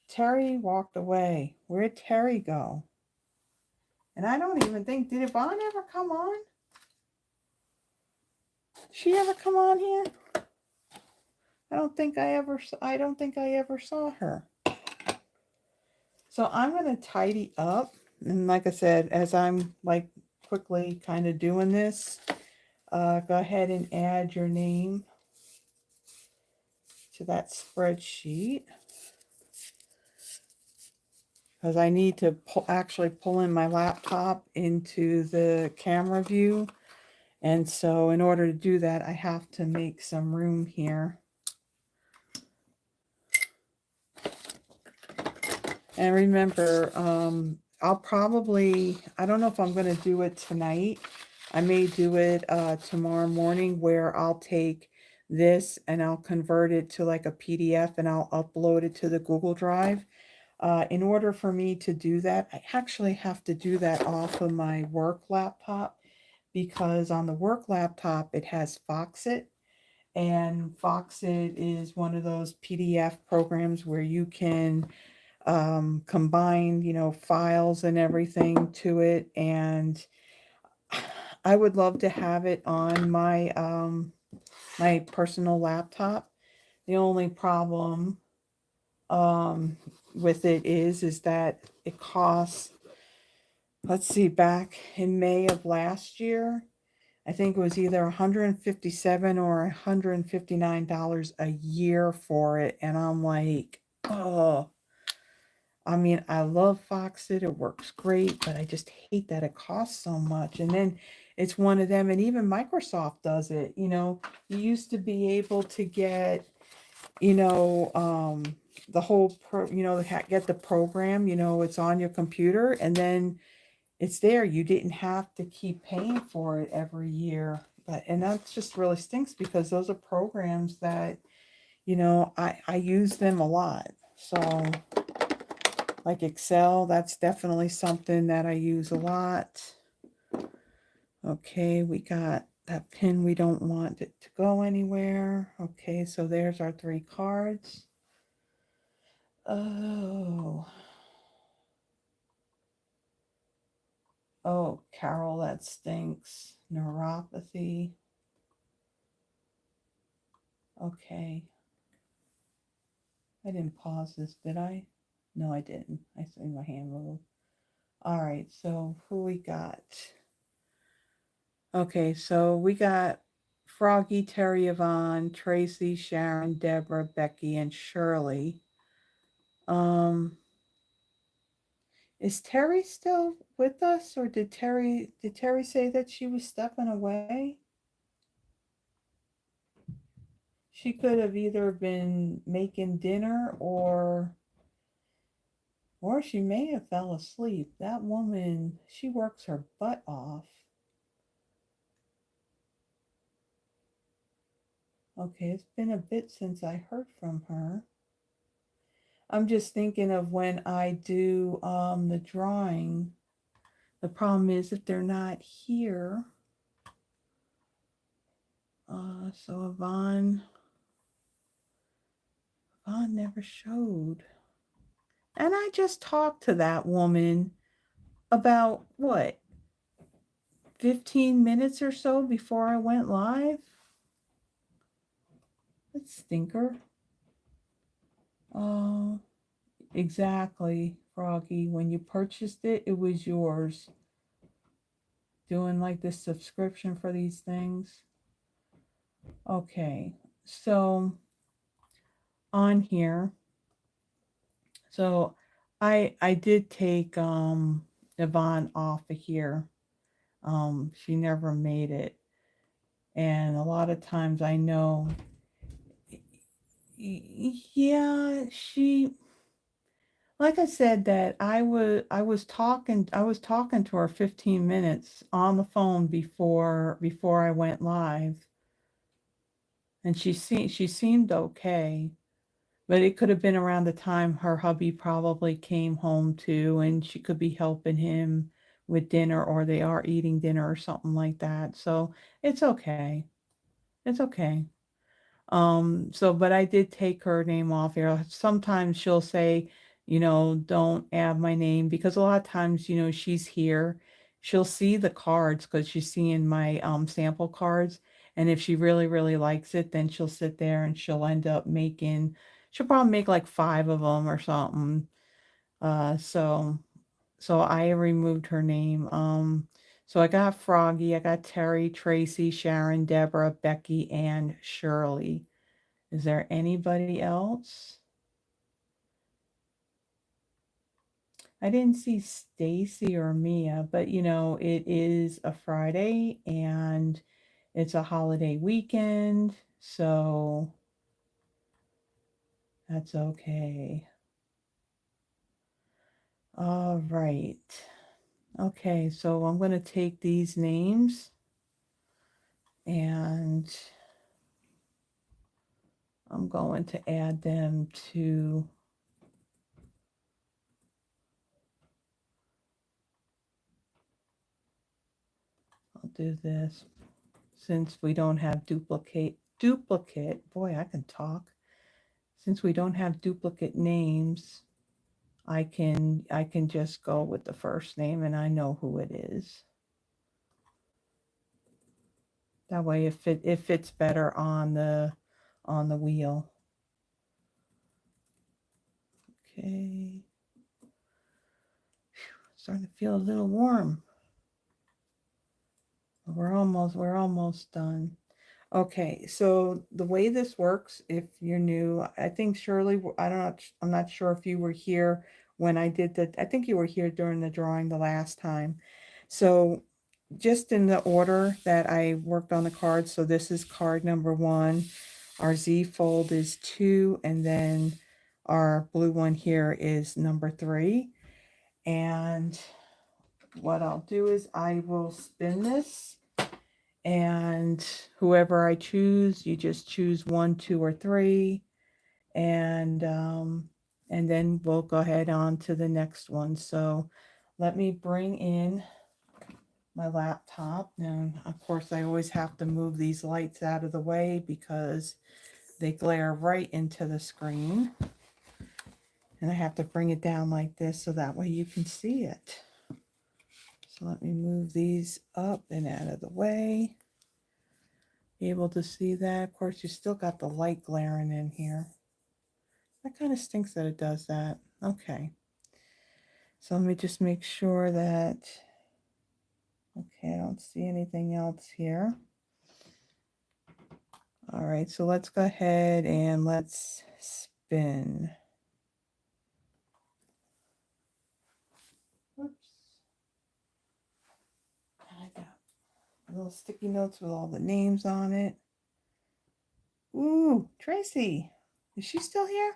Terry walked away. Where'd Terry go? And I don't even think, did Yvonne ever come on? Did she ever come on here? I don't think I ever saw her. So I'm going to tidy up. And like I said, as I'm like quickly kind of doing this, go ahead and add your name to that spreadsheet. Because I need to actually pull in my laptop into the camera view. And so in order to do that, I have to make some room here. And remember, I don't know if I'm going to do it tonight. I may do it tomorrow morning, where I'll take this and I'll convert it to like a PDF and I'll upload it to the Google Drive. In order for me to do that, I actually have to do that off of my work laptop, because on the work laptop, it has Foxit. And Foxit is one of those PDF programs where you can combine, files and everything to it. And I would love to have it on my personal laptop. The only problem with it is that it costs, let's see, back in May of last year, I think it was either $157 or $159 a year for it. And I'm like, oh, I mean, I love Foxit. It works great, but I just hate that it costs so much. And then it's one of them, and even Microsoft does it. You used to be able to get, the whole get the program, it's on your computer, and then it's there. You didn't have to keep paying for it every year. And that just really stinks, because those are programs that, I use them a lot. So like Excel, that's definitely something that I use a lot. Okay, we got that pin. We don't want it to go anywhere. Okay, so there's our 3 cards. Oh. Oh, Carol, that stinks. Neuropathy. Okay. I didn't pause this, did I? No, I didn't. I see my hand move. All right, so who we got? Okay, so we got Froggy, Terry, Yvonne, Tracy, Sharon, Deborah, Becky, and Shirley. Is Terry still with us, or did Terry say that she was stepping away? She could have either been making dinner, or she may have fell asleep. That woman, she works her butt off. Okay, it's been a bit since I heard from her. I'm just thinking of when I do the drawing. The problem is, if they're not here. So Yvonne never showed. And I just talked to that woman about, what, 15 minutes or so before I went live? That stinker. Oh, exactly, Froggy. When you purchased it, it was yours. Doing like this subscription for these things. Okay, so on here, so I did take Yvonne off of here. She never made it. And a lot of times I know, Yeah, like I said, that I was talking to her 15 minutes on the phone before I went live, and she seemed okay. But it could have been around the time her hubby probably came home too, and she could be helping him with dinner, or they are eating dinner or something like that. So it's okay. It's okay. But I did take her name off here. Sometimes she'll say, don't add my name, because a lot of times, she's here. She'll see the cards because she's seeing my sample cards. And if she really, really likes it, then she'll sit there and she'll probably make like five of them or something. Uh, so, so I removed her name. So I got Froggy, I got Terry, Tracy, Sharon, Deborah, Becky, and Shirley. Is there anybody else? I didn't see Stacy or Mia, but it is a Friday and it's a holiday weekend, so that's okay. All right. Okay, so I'm going to take these names and I'm going to add them to, I'll do this since we don't have boy, I can talk. Since we don't have duplicate names, I can just go with the first name and I know who it is. That way it fits better on the wheel. Okay. Starting to feel a little warm. We're almost done. Okay, so the way this works, if you're new, I think Shirley, I'm not sure if you were here when I think you were here during the drawing the last time. So just in the order that I worked on the cards, so this is card number 1, our Z fold is 2, and then our blue one here is number 3. And what I'll do is I will spin this, and whoever I choose, you just choose 1, 2, or 3, and then we'll go ahead on to the next one. So let me bring in my laptop. Now, of course, I always have to move these lights out of the way because they glare right into the screen. And I have to bring it down like this so that way you can see it. So let me move these up and out of the way. Be able to see that. Of course, you still got the light glaring in here. That kind of stinks that it does that. Okay. So let me just make sure that, okay, I don't see anything else here. All right, so let's go ahead and let's spin. Whoops. I got little sticky notes with all the names on it. Ooh, Tracy. Is she still here?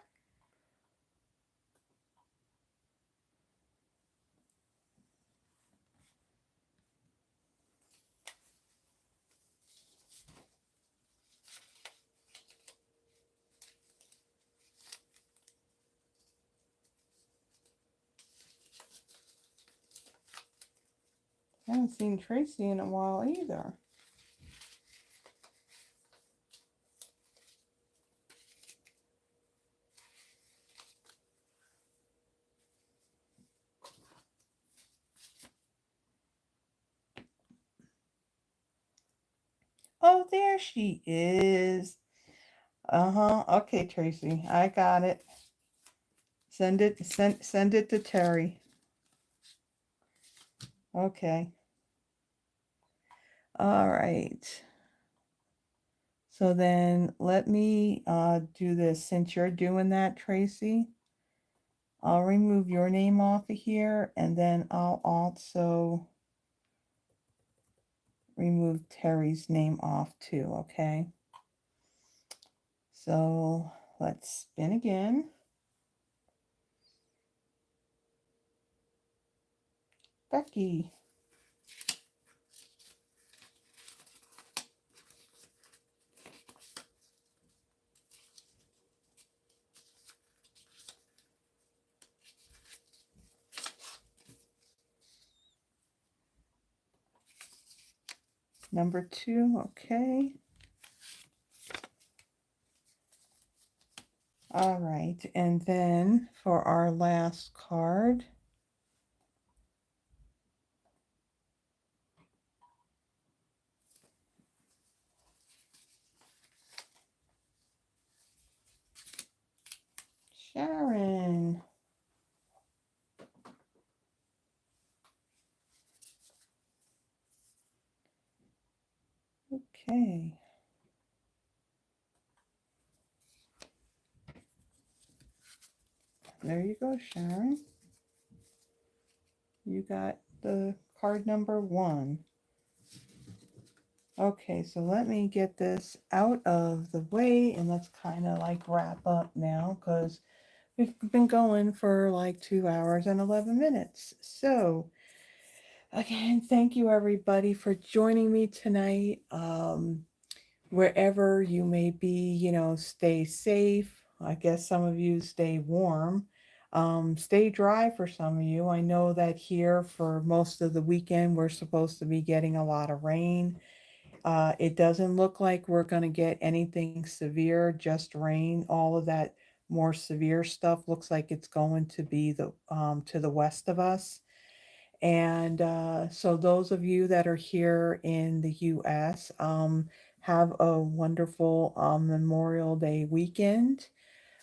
I haven't seen Tracy in a while either. Oh, there she is. Uh-huh. Okay, Tracy. I got it. Send it to Terry. Okay. All right. So then let me do this. Since you're doing that, Tracy, I'll remove your name off of here, and then I'll also remove Terry's name off too, okay? So let's spin again. Becky. Number 2, okay. All right, and then for our last card, Sharon. Okay. There you go, Sharon. You got the card number 1. Okay, so let me get this out of the way and let's kind of like wrap up now because we've been going for like 2 hours and 11 minutes. So again, thank you everybody for joining me tonight. Wherever you may be, stay safe. I guess some of you stay warm. Stay dry for some of you. I know that here for most of the weekend, we're supposed to be getting a lot of rain. It doesn't look like we're going to get anything severe, just rain. All of that more severe stuff looks like it's going to be to the west of us. And so those of you that are here in the US, have a wonderful Memorial Day weekend.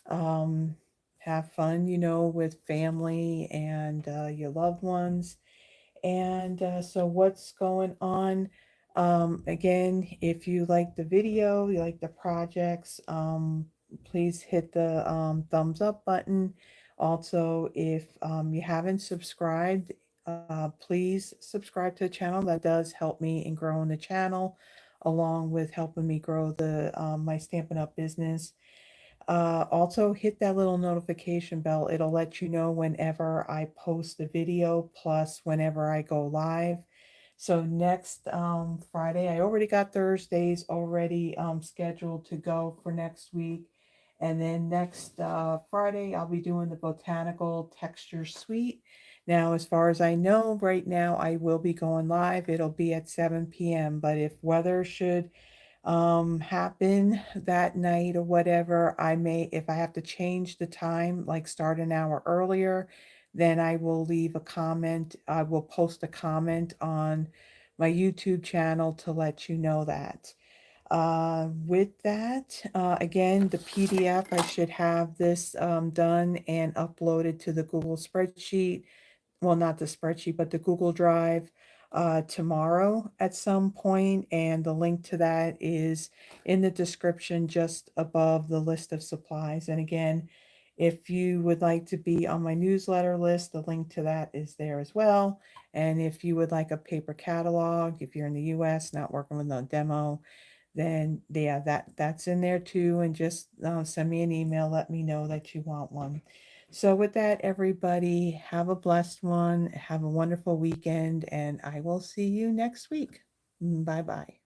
Um, have fun, with family and your loved ones. And so what's going on? Again, if you like the video, you like the projects, please hit the thumbs up button. Also, if you haven't subscribed, please subscribe to the channel. That does help me in growing the channel, along with helping me grow the my Stampin' Up! Business. Also hit that little notification bell. It'll let you know whenever I post a video, plus whenever I go live. So next Friday, I already got Thursdays already scheduled to go for next week. And then next Friday, I'll be doing the Botanical Texture Suite. Now, as far as I know, right now, I will be going live. It'll be at 7 p.m. But if weather should happen that night or whatever, I may, if I have to change the time, like start an hour earlier, then I will leave a comment. I will post a comment on my YouTube channel to let you know that. With that, again, the PDF, I should have this done and uploaded to the Google spreadsheet, well, not the spreadsheet, but the Google Drive tomorrow at some point, and the link to that is in the description just above the list of supplies. And again, if you would like to be on my newsletter list, the link to that is there as well. And if you would like a paper catalog, if you're in the US, not working with no demo, then yeah, that's in there too. And just send me an email, let me know that you want one. So with that, everybody, have a blessed one. Have a wonderful weekend, and I will see you next week. Bye-bye.